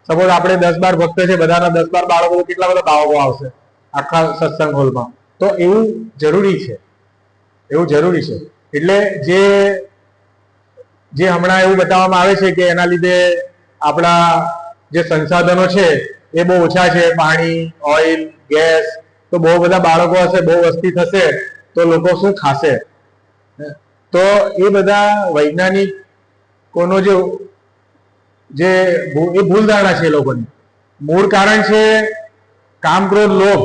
S1: સપોઝ આપણે 10-12 ભક્ત છે, બધાના 10-12 બાળકો, કેટલા બધા બાળકો આવશે આખા સત્સંગ હોલમાં. તો એવું જરૂરી છે, એવું જરૂરી છે. એટલે જે હમણાં એવું બતાવવામાં આવે છે કે એના લીધે આપણા જે સંસાધનો છે એ બહુ ઓછા છે, પાણી, ઓઇલ, ગેસ, તો બહુ બધા બાળકો હશે, બહુ વસ્તી થશે તો લોકો શું ખાશે? તો એ બધા વૈજ્ઞાનિકોનો જે એ ભૂલ ધારણા છે. એ લોકોની મૂળ કારણ છે કામ, ક્રોધ, લોભ.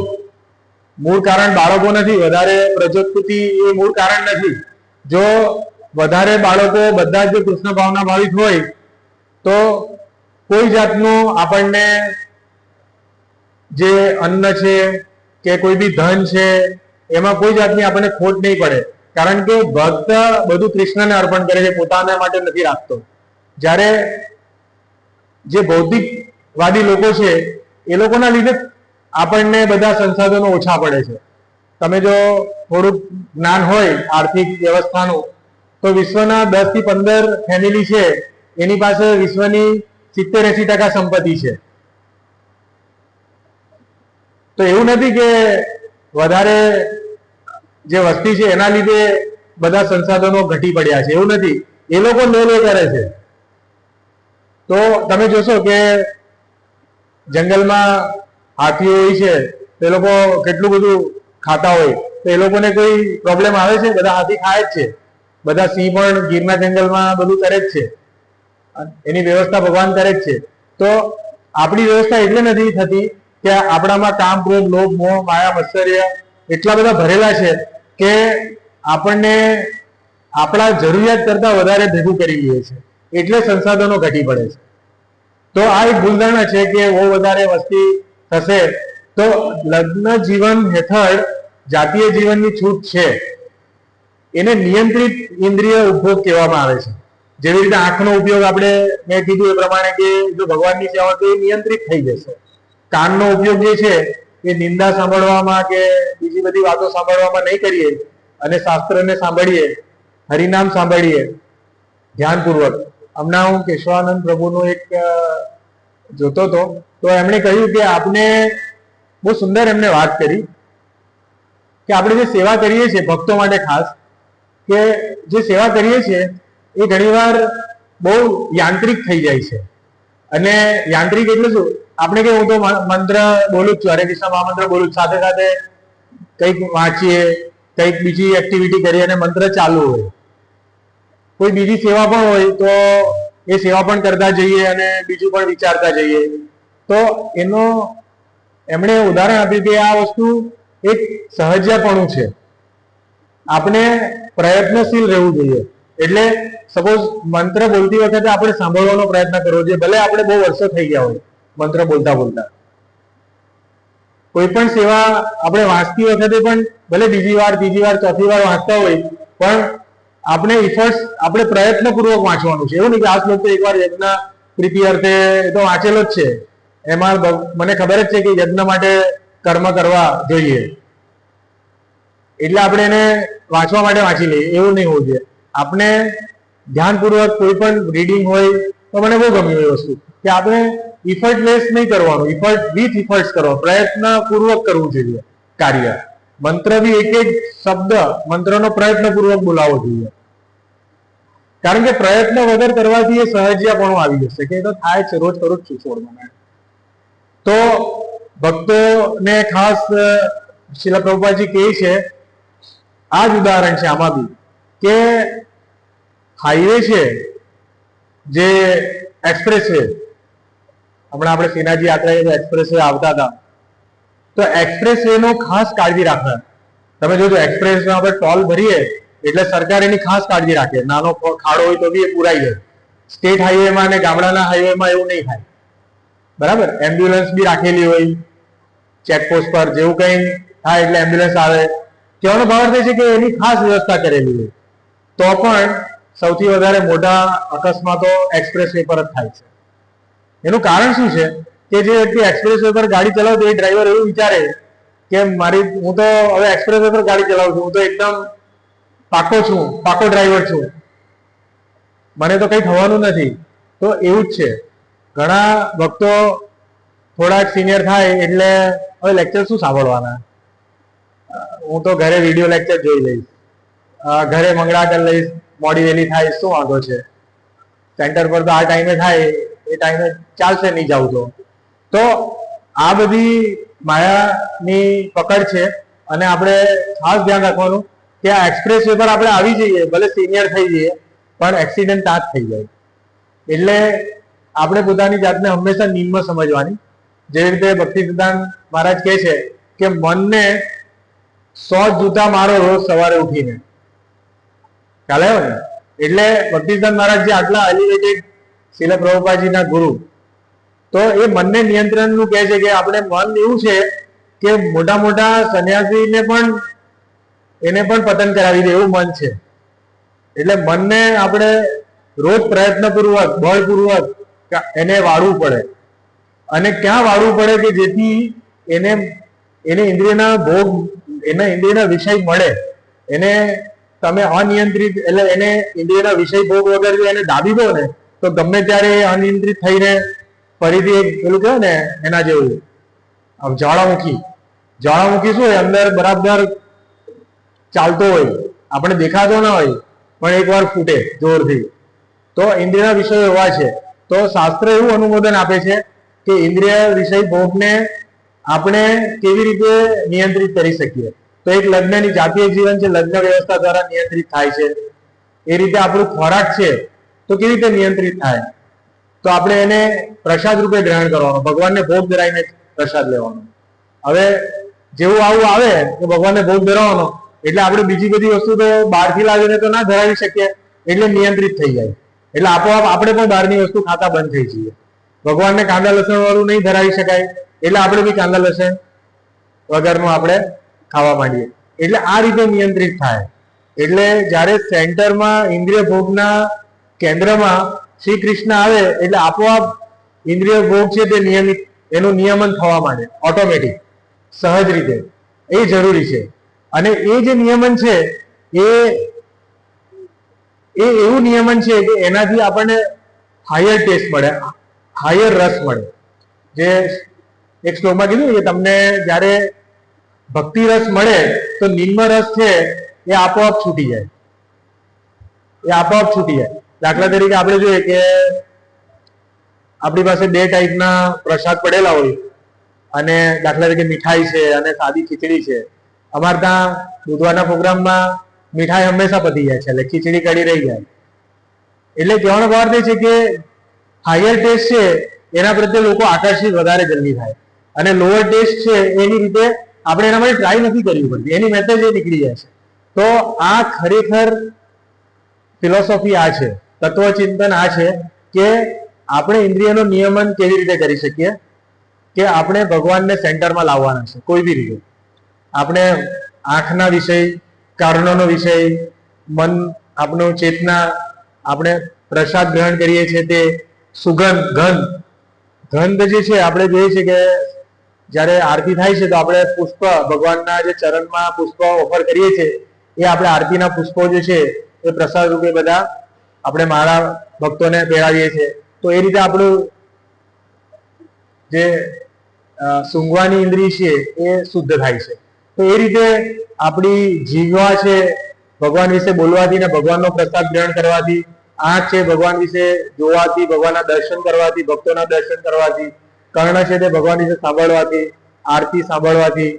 S1: મૂળ કારણ બાળકો નથી, વધારે પ્રજોત્પત્તિ એ મૂળ કારણ નથી. જો વધારે બાળકો બધા જ કૃષ્ણ ભાવના ભાવિત હોય તો કોઈ જાતનું આપણને જે અન્ન છે કે કોઈ બી ધન છે એમાં કોઈ જાતની આપણને ખોટ નહીં પડે, કારણ કે ભક્ત બધું કૃષ્ણને અર્પણ કરે છે, પોતાના માટે નથી રાખતો. જ્યારે જે ભૌતિકવાદી લોકો છે એ લોકોના લીધે આપણને બધા સંસાધનો ઓછા પડે છે. તમે જો થોડુંક જ્ઞાન હોય આર્થિક વ્યવસ્થાનું, તો વિશ્વના 10 થી 15 ફેમિલી છે એની પાસે વિશ્વની 70-80% સંપત્તિ છે. તો એવું નથી કે વધારે જે વસ્તી છે એના લીધે બધા સંસાધનો ઘટી પડ્યા છે, એવું નથી. એ લોકો લે કરે છે. તો તમે જોશો કે જંગલમાં હાથીઓ હોય છે, તે લોકો કેટલું બધું ખાતા હોય, તો એ લોકોને કોઈ પ્રોબ્લેમ આવે છે? બધા હાથી ખાય જ છે. બધા સિંહ પણ ગીરના જંગલમાં બધું કરે જ છે, એની વ્યવસ્થા ભગવાન કરે જ છે. તો આપણી વ્યવસ્થા એટલે નથી થતી કે આપણામાં કામ, ક્રોધ, લોભ, મોહ, માયા, મત્સર્ય એટલા બધા ભરેલા છે કે આપણને આપણા જરૂરિયાત કરતા વધારે ભેગું કરી લઈએ છે, એટલે સંસાધનો ઘટી પડે છે. તો આ એક ભૂલધારણા છે કે બહુ વધારે વસ્તી થશે તો લગ્ન જીવન હેઠળ જાતીય જીવનની છૂટ છે, એને નિયંત્રિત ઇન્દ્રિય ઉપભોગ કહેવામાં આવે છે. જેવી રીતે આંખનો ઉપયોગ આપણે મેં કીધું એ પ્રમાણે કે જો ભગવાનની સેવા તો એ નિયંત્રિત થઈ જશે. કાનનો ઉપયોગ જે છે એ નિંદા સાંભળવામાં કે બીજી બધી વાતો સાંભળવામાં નહીં કરીએ અને શાસ્ત્રને સાંભળીએ, હરિનામ સાંભળીએ ધ્યાનપૂર્વક. હમણાં હું કેશવાનંદ પ્રભુનું એક જોતો હતો, તો એમણે કહ્યું કે આપણે બહુ સુંદર એમને વાત કરી કે આપણે જે સેવા કરીએ છીએ ભક્તો માટે ખાસ, કે જે સેવા કરીએ છીએ એ ઘણીવાર બહુ યાંત્રિક થઈ જાય છે. અને યાંત્રિક એટલે શું? આપણે કે હું તો મંત્ર બોલું જ છું, હરે કૃષ્ણ મહામંત્ર બોલું છું, સાથે સાથે કંઈક વાંચીએ, કંઈક બીજી એક્ટિવિટી કરીએ અને મંત્ર ચાલુ હોય. કોઈ બીજી સેવા પણ હોય તો એ સેવા પણ કરતા જઈએ અને બીજું પણ વિચારતા જઈએ. તો એમણે ઉદાહરણ આપ્યું કે આ વસ્તુ એક સહજપણું છે. આપણે પ્રયત્નશીલ રહેવું જોઈએ. એટલે સપોઝ મંત્ર બોલતી વખતે આપણે સાંભળવાનો પ્રયત્ન કરવો જોઈએ, ભલે આપણે બહુ વર્ષો થઈ ગયા હોય મંત્ર બોલતા બોલતા. કોઈ પણ સેવા આપણે વાંચતી વખતે પણ ભલે બીજી વાર, ત્રીજી વાર, ચોથી વાર વાંચતા હોય, પણ આપણે પ્રયત્નપૂર્વક વાંચવાનું છે. એવું નહીં કે આ શ્લોક તો એકવાર યજ્ઞ પ્રીતિ અર્થે તો વાંચેલો જ છે, એમાં મને ખબર જ છે કે યજ્ઞ માટે કર્મ કરવા જોઈએ એટલે આપણે એને વાંચવા માટે વાંચી લઈએ, એવું નહીં હોવું જોઈએ. આપણે ધ્યાનપૂર્વક કોઈ પણ રીડિંગ હોય તો મને બહુ ગમ્યું એ વસ્તુ કે આપણે ઇફર્ટલેસ નહીં કરવાનું, વિથ ઇફર્ટ્સ કરો, પ્રયત્નપૂર્વક કરવું જોઈએ કાર્ય. મંત્ર બી એક એક શબ્દ મંત્રનો પ્રયત્નપૂર્વક બોલાવવો જોઈએ, કારણ કે પ્રયત્ન વગર કરવાથી એ સહજપણું આવી જશે કે એ તો થાય છે, રોજ કરું જ છું છોડમાં. તો ભક્તોને ખાસ શ્રીલ પ્રભુપાદજી કહે છે, આ જ ઉદાહરણ છે આમાં બી કે હાઈવે છે, જે એક્સપ્રેસ વે, હમણાં આપણે શ્રીનાથજી યાત્રા એક્સપ્રેસ વે આવતા હતા, તો એક્સપ્રેસ વે નો ખાસ કાળજી રાખવા. તમે જોજો એક્સપ્રેસ વે આપણે ટોલ ભરીએ એટલે સરકાર એની ખાસ કાળજી રાખે. નાનો ખાડો હોય તો બી એ પુરાઈ જાય. સ્ટેટ હાઈવેમાં અને ગામડાના હાઈવેમાં એવું નહીં થાય, બરાબર. એમ્બ્યુલન્સ બી રાખેલી હોય ચેકપોસ્ટ પર, જેવું કંઈ થાય એટલે એમ્બ્યુલન્સ આવે. કહેવાનો ભાવ એ છે કે એની ખાસ વ્યવસ્થા કરેલી હોય, તો પણ સૌથી વધારે મોટા અકસ્માતો એક્સપ્રેસ વે પર જ થાય છે. એનું કારણ શું છે કે જે વ્યક્તિ એક્સપ્રેસ વે પર ગાડી ચલાવતો એ ડ્રાઈવર એવું વિચારે કે હું તો હવે એક્સપ્રેસ વે પર ગાડી ચલાવું છું, હું તો એકદમ પાકો ડ્રાઈવર છું, મને તો કંઈ થવાનું નથી. તો એવું જ છે. ઘણા ભક્તો થોડાક સિનિયર થાય એટલે હવે લેક્ચર શું સાંભળવાના, હું તો ઘરે વિડીયો લેક્ચર જોઈ લઈશ, ઘરે મંગળા કરી લઈશ, મોડી વહેલી થાય શું વાંધો છે, સેન્ટર પર તો આ ટાઈમે થાય એ ટાઈમે ચાલશે નહીં જાવ તો આ બધી માયાની પકડ છે. અને આપણે ખાસ ધ્યાન રાખવાનું કે આ એક્સપ્રેસ વે પર આપણે આવી જઈએ, ભલે સિનિયર થઈ જઈએ, પણ એક્સિડન્ટ આ જ થઈ જાય. એટલે આપણે પોતાની જાતને હંમેશા નિમ્ન સમજવાની. જેવી રીતે ભક્તિસિદ્ધાંત મહારાજ કહે છે કે મનને 100 જૂતા મારો રોજ સવારે ઉઠીને, ખ્યાલ આવ્યો ને. એટલે ભક્તિસિદ્ધાંત મહારાજ જે આટલા એલિવેટેડ શીલ પ્રભુપાદજીના ગુરુ, તો એ મનને નિયંત્રણનું કહે છે કે આપણે મન એવું છે કે મોટા મોટા સંન્યાસીને પણ એને પણ પતન કરાવી દે એવું મન છે. એટલે મનને આપણે રોજ પ્રયત્નપૂર્વક, બળપૂર્વક એને વાળવું પડે. અને ક્યાં વાળવું પડે કે જેથી એને ઇન્દ્રિયના ભોગ, એના ઇન્દ્રિયના વિષય મળે. એને તમે અનિયંત્રિત, એટલે એને ઇન્દ્રિયના વિષય ભોગ વગર જો એને દાબી દો ને, તો ગમે ત્યારે અનિયંત્રિત થઈને ફરીથી એક પેલું કહેવાય ને એના જેવું જ્વાળામુખી શું હોય, અંદર બરાબર ચાલતો હોય, આપણે દેખાતો ના હોય, પણ એકવાર ફૂટે જોરથી. તો ઇન્દ્રિયના વિષયો એવા છે. તો શાસ્ત્ર એવું અનુમોદન આપે છે કે ઇન્દ્રિય વિષય ભોગને આપણે કેવી રીતે નિયંત્રિત કરી શકીએ. તો એક લગ્નની જાતીય જીવન છે, લગ્ન વ્યવસ્થા દ્વારા નિયંત્રિત થાય છે. એ રીતે આપણું ખોરાક છે તો કેવી રીતે નિયંત્રિત થાય, તો આપણે એને પ્રસાદ રૂપે ગ્રહણ કરવાનો, ભગવાનને ભોગ ધરાવીને પ્રસાદ લેવાનો. હવે જેવું આવું આવે તો ભગવાનને ભોગ ધરાવવાનો, એટલે આપણે બીજી બધી વસ્તુ તો બહારથી લાવીને તો ના ધરાવી શકીએ, એટલે નિયંત્રિત થઈ જાય. એટલે આપોઆપ આપણે પણ બહારની વસ્તુ ખાતા બંધ થઈ જઈએ. ભગવાનને કાંદા લસણ વાળું નહીં ધરાવી શકાય, એટલે આપણે બી કાંદા લસણ વગરનું આપણે ખાવા માંડીએ. એટલે આ રીતે નિયંત્રિત થાય. એટલે જ્યારે સેન્ટરમાં ઇન્દ્રિય ભોગના કેન્દ્રમાં શ્રી કૃષ્ણ આવે એટલે આપોઆપ ઇન્દ્રિય ભોગ છે તે નિયમિત, એનું નિયમન થવા માંડે ઓટોમેટિક, સહજ રીતે. એ જરૂરી છે. અને એ જે નિયમન છે એ એવું નિયમન છે કે એનાથી આપણને હાયર ટેસ્ટ મળે, હાયર રસ મળે. જે એક શ્લોકમાં કીધું કે તમને જ્યારે ભક્તિ રસ મળે તો નિમ્ન રસ છે એ આપોઆપ છૂટી જાય, દાખલા તરીકે આપણે જોઈએ કે આપણી પાસે 2 ટાઈપના પ્રસાદ પડેલા હોય, અને દાખલા તરીકે મીઠાઈ છે અને સાદી ખીચડી છે. અમારે ત્યાં બુધવારના પ્રોગ્રામમાં મીઠાઈ હંમેશા પતી જાય છે, એટલે ખીચડી કઢી રહી જાય. એટલે કહેવાનો ભાવ એ છે કે હાયર ટેસ્ટ છે એના પ્રત્યે લોકો આકર્ષિત વધારે જલ્દી થાય, અને લોઅર ટેસ્ટ છે એની રીતે આપણે એના માટે ટ્રાય નથી કરવી પડતી, એની મેથડ એ નીકળી જાય છે. તો આ ખરેખર ફિલોસોફી આ છે, તત્વચિંતન આ છે કે આપણે ઇન્દ્રિયનું નિયમન કેવી રીતે કરી શકીએ, કે આપણે ભગવાનને સેન્ટરમાં લાવવાના છે. કોઈ બી રીતે આપણે આંખના વિષય, કર્ણનો વિષય, મન, આપણું ચેતના, આપણે પ્રસાદ ગ્રહણ કરીએ છીએ તે સુગંધ, ગંધ જે છે આપણે જોઈએ છે કે જ્યારે આરતી થાય છે તો આપણે પુષ્પ, ભગવાનના જે ચરણમાં પુષ્પ ઓફર કરીએ છીએ, એ આપણે આરતીના પુષ્પો જે છે એ પ્રસાદ રૂપે બધા આપણે મારા ભક્તોને પહેરાવીએ છીએ. તો એ રીતે આપણું જે સૂંઘવાની ઇન્દ્રિય છે એ શુદ્ધ થાય છે. તો એ રીતે આપણી જીભા છે ભગવાન વિશે બોલવાથી ને ભગવાનનો પ્રસાદ ગ્રહણ કરવાથી, આંખ છે ભગવાન વિશે જોવાથી, ભગવાનના દર્શન કરવાથી, ભક્તોના દર્શન કરવાથી, કર્ણ છે તે ભગવાન વિશે સાંભળવાથી, આરતી સાંભળવાથી,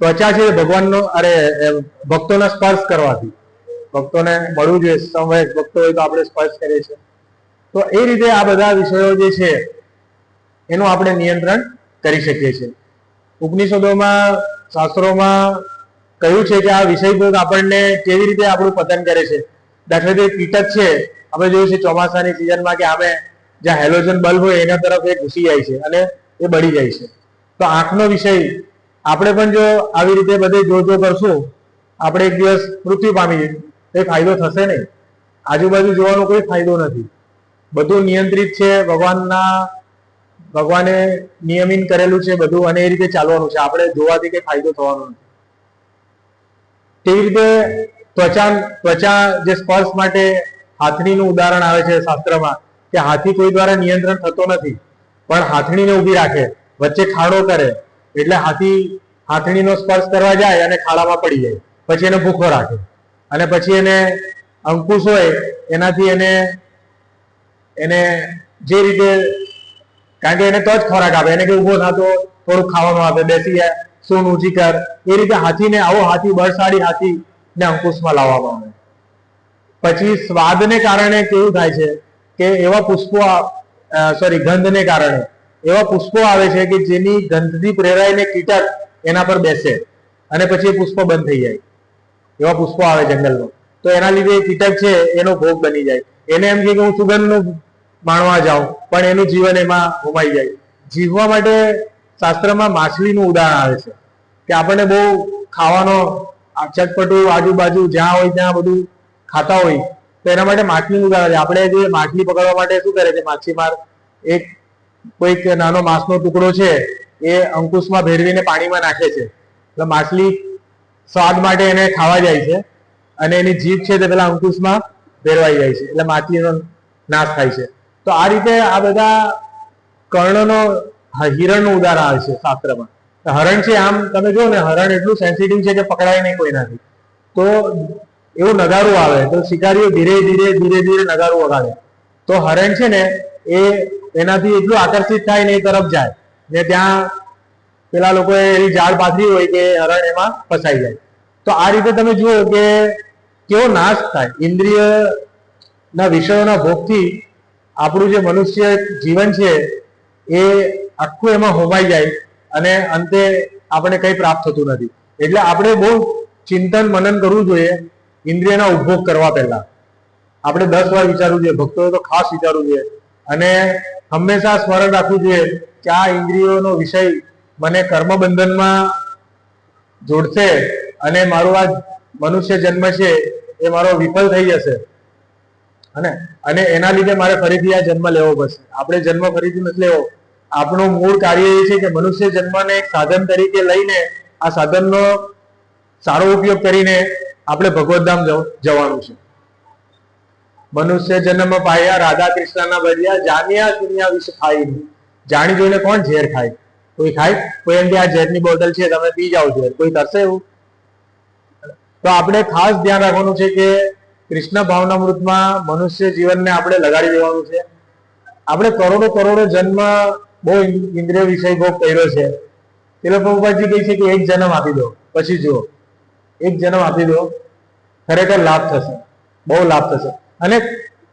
S1: ત્વચા છે ભગવાનનો ભક્તોના સ્પર્શ કરવાથી. ભક્તોને મળવું જોઈએ, સમવયસ્ક ભક્તો હોય તો આપણે સ્પર્શ કરીએ છીએ. તો એ રીતે આ બધા વિષયો જે છે એનું આપણે નિયંત્રણ કરી શકીએ છીએ. ઉપનિષદોમાં, શાસ્ત્રોમાં કહ્યું છે કે આ વિષયભોગ આપણને કેવી રીતે આપણું પતન કરે છે. દાખલા તરીકે કીટક છે, આપણે જોયું છે ચોમાસાની સિઝનમાં કે આપણે જ્યાં હેલોજન બલ્બ હોય એના તરફ એ ઘૂસી જાય છે અને એ બળી જાય છે. તો આંખનો વિષય આપણે પણ જો આવી રીતે બધે જો કરશું, આપણે એક દિવસ મૃત્યુ પામી જઈએ, એ ફાયદો થશે નહીં. આજુબાજુ જોવાનો કોઈ ફાયદો નથી. બધું નિયંત્રિત છે, ભગવાને નિયમિત કરેલું છે બધું, અને એ રીતે ચાલવાનું છે. આપણે જોવાથી કઈ ફાયદો થવાનો નથી. તેવી રીતે ત્વચા જે સ્પર્શ માટે હાથણીનું ઉદાહરણ આવે છે શાસ્ત્રમાં, કે હાથી કોઈ દ્વારા નિયંત્રણ થતો નથી, પણ હાથણીને ઊભી રાખે, વચ્ચે ખાડો કરે, એટલે હાથણીનો સ્પર્શ કરવા જાય અને ખાડામાં પડી જાય, પછી એને ભૂખો રાખે, અને પછી એને અંકુશ હોય એનાથી એને જે રીતે, કારણ કે એને તો જ ખોરાક આપે, એને કે ઉભો થતો થોડુંક ખાવાનું આપે, બેસી જાય, સૂન ઊંચી કર, એ રીતે હાથીને, આવો હાથી બળશાળી હાથીને અંકુશમાં લાવવામાં આવે. પછી સ્વાદને કારણે કેવું થાય છે કે એવા પુષ્પો, ગંધને કારણે એવા પુષ્પો આવે છે કે જેની ગંધથી પ્રેરાઈને કીટક એના પર બેસે અને પછી એ પુષ્પ બંધ થઈ જાય. એવા પુષ્પો આવે જંગલમાં, તો એના લીધે કીટક છે એનો ભોગ બની જાય. એને એમ કે હું સુગંધનું માણવા જાઉં, પણ એનું જીવન એમાં હોમાઈ જાય. જીવવા માટે શાસ્ત્રમાં માછલીનું ઉદાહરણ આવે છે કે આપણને બહુ ખાવાનો ચટપટું આજુબાજુ જ્યાં હોય ત્યાં બધું ખાતા હોય, તો એના માટે માછલીનું ઉદાહરણ છે. આપણે જે માછલી પકડવા માટે શું કરે છે માછીમાર, કોઈક નાનો માંસનો ટુકડો છે એ અંકુશમાં ભેળવીને પાણીમાં નાખે છે, એટલે માછલી સ્વાદ માટે એને ખાવા જાય છે, અને એની જીભ છે તે પેલા અંકુશમાં ભેળવાઈ જાય છે, એટલે માછલીનો નાશ થાય છે. તો આ રીતે આ બધા કર્ણનો, હિરણનું ઉદાહરણ આવે છે શાસ્ત્રમાં. હરણ છે, આમ તમે જો ને, હરણ એટલું સેન્સિટિવ છે કે પકડાય નહીં કોઈનાથી. તો એવું નગારું આવે તો શિકારીઓ ધીરે ધીરે નગારું વગાડે, તો હરણ છે ને એનાથી એટલું આકર્ષિત થાય ને એ તરફ જાય, ને ત્યાં પેલા લોકોએ એવી જાળ પાથરી હોય કે હરણ એમાં ફસાઈ જાય. તો આ રીતે તમે જુઓ કે કેવો નાશ થાય ઇન્દ્રિયના વિષયોના ભોગથી. આપણું જે મનુષ્ય જીવન છે એ આખું એમાં હોમાઈ જાય, અને અંતે આપણે કંઈ પ્રાપ્ત થતું નથી. એટલે આપણે બહુ ચિંતન મનન કરવું જોઈએ ઇન્દ્રિયના ઉપભોગ કરવા પહેલા. આપણે 10 વાર વિચારવું જોઈએ, ભક્તોએ તો ખાસ વિચારવું જોઈએ, અને હંમેશા સ્મરણ રાખવું જોઈએ કે આ ઇન્દ્રિયોનો વિષય મને કર્મબંધનમાં જોડશે, અને મારું આ મનુષ્ય જન્મ છે એ મારો વિફળ થઈ જશે, અને એના લીધે મારે ફરીથી આ જન્મ લેવો પડશે. આપણે જન્મ ફરીથી નથી લેવો. આપણું મૂળ કાર્ય એ છે કે મનુષ્ય જન્મને એક સાધન તરીકે લઈને આ સાધનનો સારો ઉપયોગ કરીને આપણે ભગવતધામ જવાનું છે. મનુષ્ય જન્મ પાયા રાધા કૃષ્ણના ભજ્યા, જામ્યા સુનિયા વિષ ખાઈ. જાણી જોઈને કોણ ઝેર ખાય? કોઈ ખાય? કોઈ એમ કે આ ઝેરની બોટલ છે તમે પી જાઓ ઝેર, કોઈ કરશે એવું? તો આપણે ખાસ ધ્યાન રાખવાનું છે કે કૃષ્ણ ભાવનામૃતમાં મનુષ્ય જીવનને આપણે લગાડી દેવાનું છે. આપણે કરોડો જન્મ બહુ ઇન્દ્રિય વિષય ભોગ કર્યો છે. પેલો પ્રભુપાદજી કહે છે કે એક જન્મ આપી દો, પછી જુઓ, એક જન્મ આપી દો, ખરેખર લાભ થશે, બહુ લાભ થશે. અને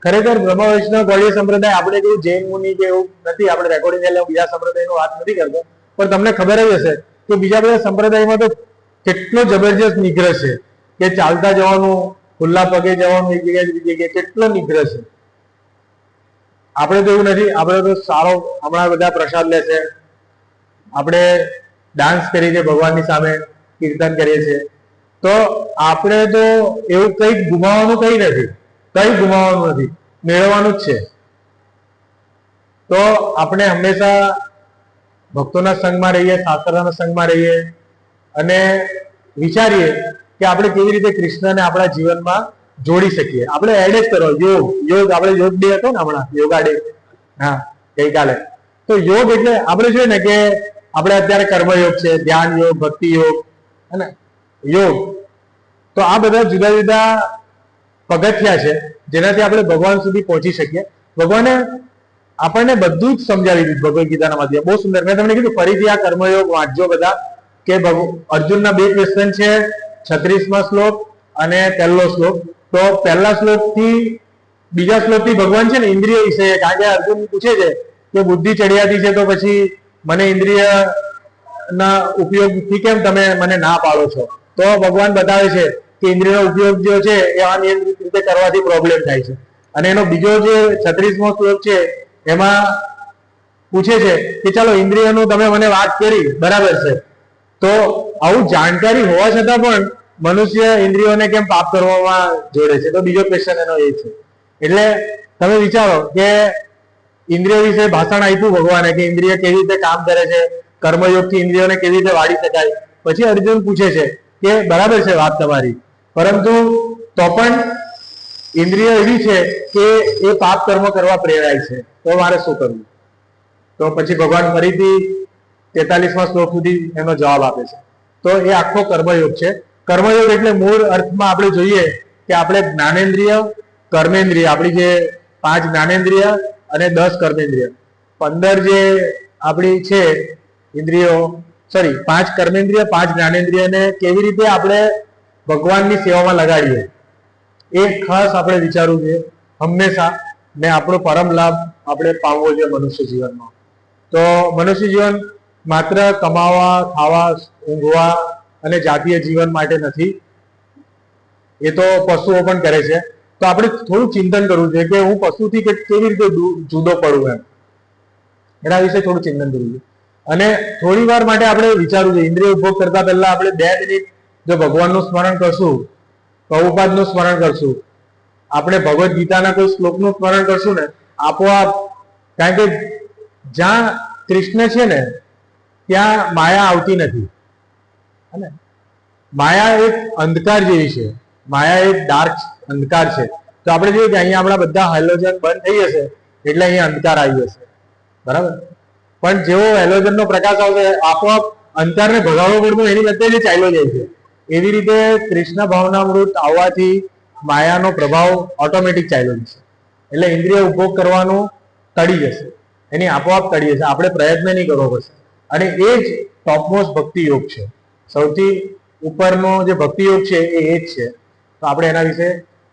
S1: ખરેખર બ્રહ્મ વૈષ્ણવ ગૌડીય સંપ્રદાય, આપણે કેવું જૈન મુનિ કે એવું નથી, આપણે રેકોર્ડિંગ એટલે બીજા સંપ્રદાયની વાત નથી કરતો, પણ તમને ખબર જ હશે કે બીજા બધા સંપ્રદાયમાં તો કેટલો જબરજસ્ત નિગ્રહ છે કે ચાલતા જવાનું, ખુલ્લા પગે જવાનું, એક જગ્યાએ બીજી જગ્યાએ, કેટલો નિગ્રહ છે. આપણે તો એવું નથી. આપણે તો સારો, હમણાં બધા પ્રસાદ લે છે, આપણે ડાન્સ કરીએ છીએ ભગવાનની સામે, કીર્તન કરીએ છીએ, તો આપણે તો એવું કંઈક ગુમાવવાનું કંઈ નથી, કંઈ ગુમાવવાનું નથી, મેળવવાનું જ છે. તો આપણે હંમેશા ભક્તોના સંગમાં રહીએ, શાસ્ત્રના સંગમાં રહીએ, અને વિચારીએ કે આપણે કેવી રીતે કૃષ્ણને આપણા જીવનમાં જોડી શકીએ. આપણે એડ જ કરો યોગ. આપણે યોગ ડે હતો ને હમણાં, યોગા ડે, હા ગઈકાલે. તો યોગ એટલે આપણે જોઈએ ને કે આપણે અત્યારે કર્મયોગ છે, ધ્યાન યોગ, ભક્તિ યોગ અને યોગ. તો આ બધા જુદા જુદા પગથિયા છે જેનાથી આપણે ભગવાન સુધી પહોંચી શકીએ. ભગવાને આપણને બધું જ સમજાવી દીધું ભગવદ્ ગીતાના માધ્યમથી. બહુ સુંદર. મેં તમને કીધું ફરીથી આ કર્મયોગ વાંચજો બધા, કે અર્જુનના 2 ક્વેશ્ચન છે, 36મા શ્લોક અને 1લો શ્લોક. તો પહેલા શ્લોક થી બીજા શ્લોક થી ભગવાન છે ને ઇન્દ્રિય વિશે, કારણ કે અર્જુન પૂછે છે કે બુદ્ધિ ચડિયાતી છે તો પછી મને ઇન્દ્રિય ના ઉપયોગ થી કેમ તમે મને ના પાડો છો? તો ભગવાન બતાવે છે કે ઇન્દ્રિયનો ઉપયોગ જે છે એ અનિયંત્રિત રીતે કરવાથી પ્રોબ્લેમ થાય છે. અને એનો બીજો જે 36મો શ્લોક છે એમાં પૂછે છે કે ચાલો ઇન્દ્રિયનું તમે મને વાત કરી બરાબર છે, તો આવું જાણકારી હોવા છતાં પણ મનુષ્ય ઇન્દ્રિયોને કેમ પાપ કરવામાં જોડે છે? તો બીજો ક્વેશ્ચન એનો એ છે. એટલે તમે વિચારો કે ઇન્દ્રિય વિશે ભાષણ આપ્યું ભગવાને કે ઇન્દ્રિય કેવી રીતે કામ કરે છે, કર્મયોગથી ઇન્દ્રિયોને કેવી રીતે વાળી શકાય. પછી અર્જુન પૂછે છે કે બરાબર છે વાત તમારી, પરંતુ તો પણ ઇન્દ્રિય એવી છે કે એ પાપ કર્મ કરવા પ્રેરાય છે, તો મારે શું કરવું? તો પછી ભગવાન ફરીથી 43મા શ્લોક સુધી એનો જવાબ આપે છે. તો એ આખો કર્મયોગ છે. કર્મયોગ એટલે મૂળ અર્થમાં આપણે જોઈએ કે આપણે જ્ઞાનેન્દ્રિય, કર્મેન્દ્રિય, આપણી જે 5 જ્ઞાનેન્દ્રિય અને 10 કર્મેન્દ્રિય, 15 જે આપણી છે ઇન્દ્રિયો, 5 કર્મેન્દ્રિય, 5 જ્ઞાનેન્દ્રિયને કેવી રીતે આપણે ભગવાનની સેવામાં લગાડીએ એ ખાસ આપણે વિચારવું જોઈએ હંમેશા. ને આપણો પરમ લાભ આપણે પામવો જોઈએ મનુષ્ય જીવનમાં. તો મનુષ્ય જીવન માત્ર કમાવા, ખાવા, ઊંઘવા અને જાતીય જીવન માટે નથી. એ તો પશુઓ પણ કરે છે. તો આપણે થોડું ચિંતન કરવું જોઈએ કે હું પશુથી કેવી રીતે જુદો પડું એમ, એના વિશે થોડું ચિંતન કરવું જોઈએ. અને થોડી વાર માટે આપણે વિચારવું જોઈએ, ઇન્દ્રિય ઉપભોગ કરતા પહેલા આપણે 2 મિનિટ જો ભગવાનનું સ્મરણ કરશું, પ્રભુપાદનું સ્મરણ કરશું, આપણે ભગવદ્ ગીતાના કોઈ શ્લોકનું સ્મરણ કરશું ને આપોઆપ, કારણ કે જ્યાં કૃષ્ણ છે ને ત્યાં માયા આવતી નથી. માયા એક અંધકાર જેવી છે, માયા એક ડાર્ક અંધકાર છે. તો આપણે જોઈએ કે અહીંયા આપણા બધા હેલોજન બંધ થઈ જશે એટલે અહીંયા અંધકાર આવી જશે, બરાબર. પણ જેવો હેલોજનનો પ્રકાશ આવશે આપોઆપ અંધકારને ભગાવવો પડતો એની વચ્ચે જ ચાલ્યો જાય છે. એવી રીતે કૃષ્ણ ભાવનામૃત આવવાથી માયાનો પ્રભાવ ઓટોમેટિક ચાલ્યો જશે. એટલે ઇન્દ્રિય ઉપભોગ કરવાનું ટળી જશે, એની આપોઆપ ટળી જશે. આપણે પ્રયત્ન નહીં કરવો પડશે. અને એ જ ટોપમોસ્ટ ભક્તિ યોગ છે. સૌથી ઉપરનો જે ભક્તિ યોગ છે એ જ છે. તો આપણે એના વિશે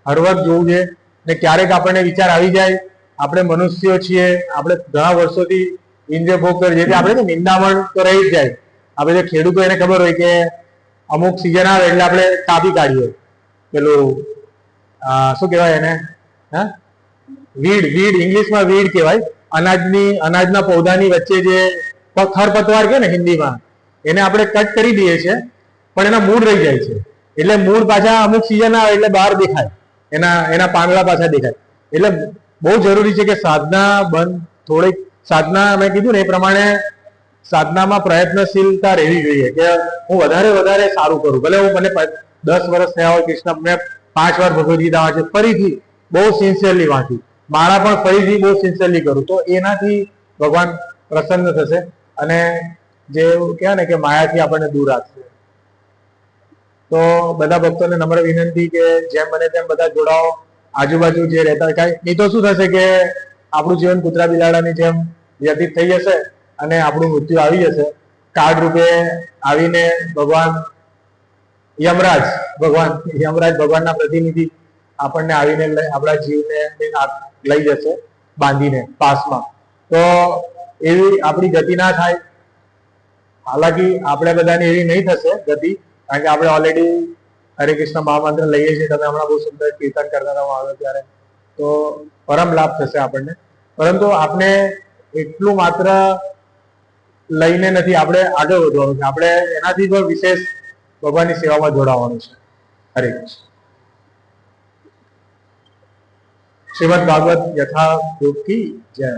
S1: હર વખત જોવું છે. ને ક્યારેક આપણને વિચાર આવી જાય, આપણે મનુષ્યો છીએ, આપણે ઘણા વર્ષોથી ઇન્દ્રિય ભોગ કરીએ છીએ, આપણે તો નિંદામણ તો રહી જ જાય. આપણે જે ખેડૂતો એને ખબર હોય કે અમુક સિઝન આવે એટલે આપણે કાપી કાઢીએ પેલું શું કહેવાય એને, વીડ ઇંગ્લિશમાં વીડ કહેવાય. અનાજના પૌધાની વચ્ચે જે ખરપતવાર કે ને હિન્દીમાં, એને આપણે કટ કરી દઈએ છીએ પણ એના મૂળ રહી જાય છે. એટલે મૂળ પાછા અમુક સિઝન આવે એટલે બહાર દેખાય, એના પાંદડા પાછા દેખાય. એટલે બહુ જરૂરી છે કે સાધના બંધ, થોડીક સાધના મેં કીધું ને એ પ્રમાણે સાધનામાં પ્રયત્નશીલતા રહેવી જોઈએ કે હું વધારે સારું કરું. ભલે હું મને 10 વર્ષ થયા હોય, કૃષ્ણ મેં 5 વાર ભગવદ ગીતા વાંચી, ફરીથી બહુ સિન્સિયરલી વાંચી, માળા પણ ફરીથી બહુ સિન્સિયરલી કરું, તો એનાથી ભગવાન પ્રસન્ન થશે અને જે કહેવાય ને કે માયાથી આપણને દૂર રાખશે. તો બધા ભક્તોને નમ્ર વિનંતી કે જેમ બને તેમ બધા જોડાઓ, આજુબાજુ જે રહેતા હોય. નહીં તો શું થશે કે આપણું જીવન કૂતરા બિલાડાની જેમ વ્યતીત થઈ જશે અને આપણું મૃત્યુ આવી જશે. કાર્ડ રૂપે આવીને યમરાજ ભગવાનના પ્રતિનિધિ આપણને આવીને આપણા જીવને લઈ જશે બાંધીને પાસમાં. તો એવી આપણી ગતિ ના થાય. હાલાકી આપણે બધાને એવી નહીં થશે ગતિ, કારણ કે આપણે ઓલરેડી હરે કૃષ્ણ મહામંત્ર લઈએ છીએ. તમે હમણાં બહુ સુંદર કીર્તન કરતા હતા આવ્યો ત્યારે, તો પરમ લાભ થશે આપણને. પરંતુ આપણે એટલું માત્ર લઈને નથી, આપણે આગળ વધવાનું છે. આપણે એનાથી પણ વિશેષ ભગવાનની સેવામાં જોડાવાનું છે. હરે કૃષ્ણ. શ્રીમદ ભાગવત યથારૂપ કી જય.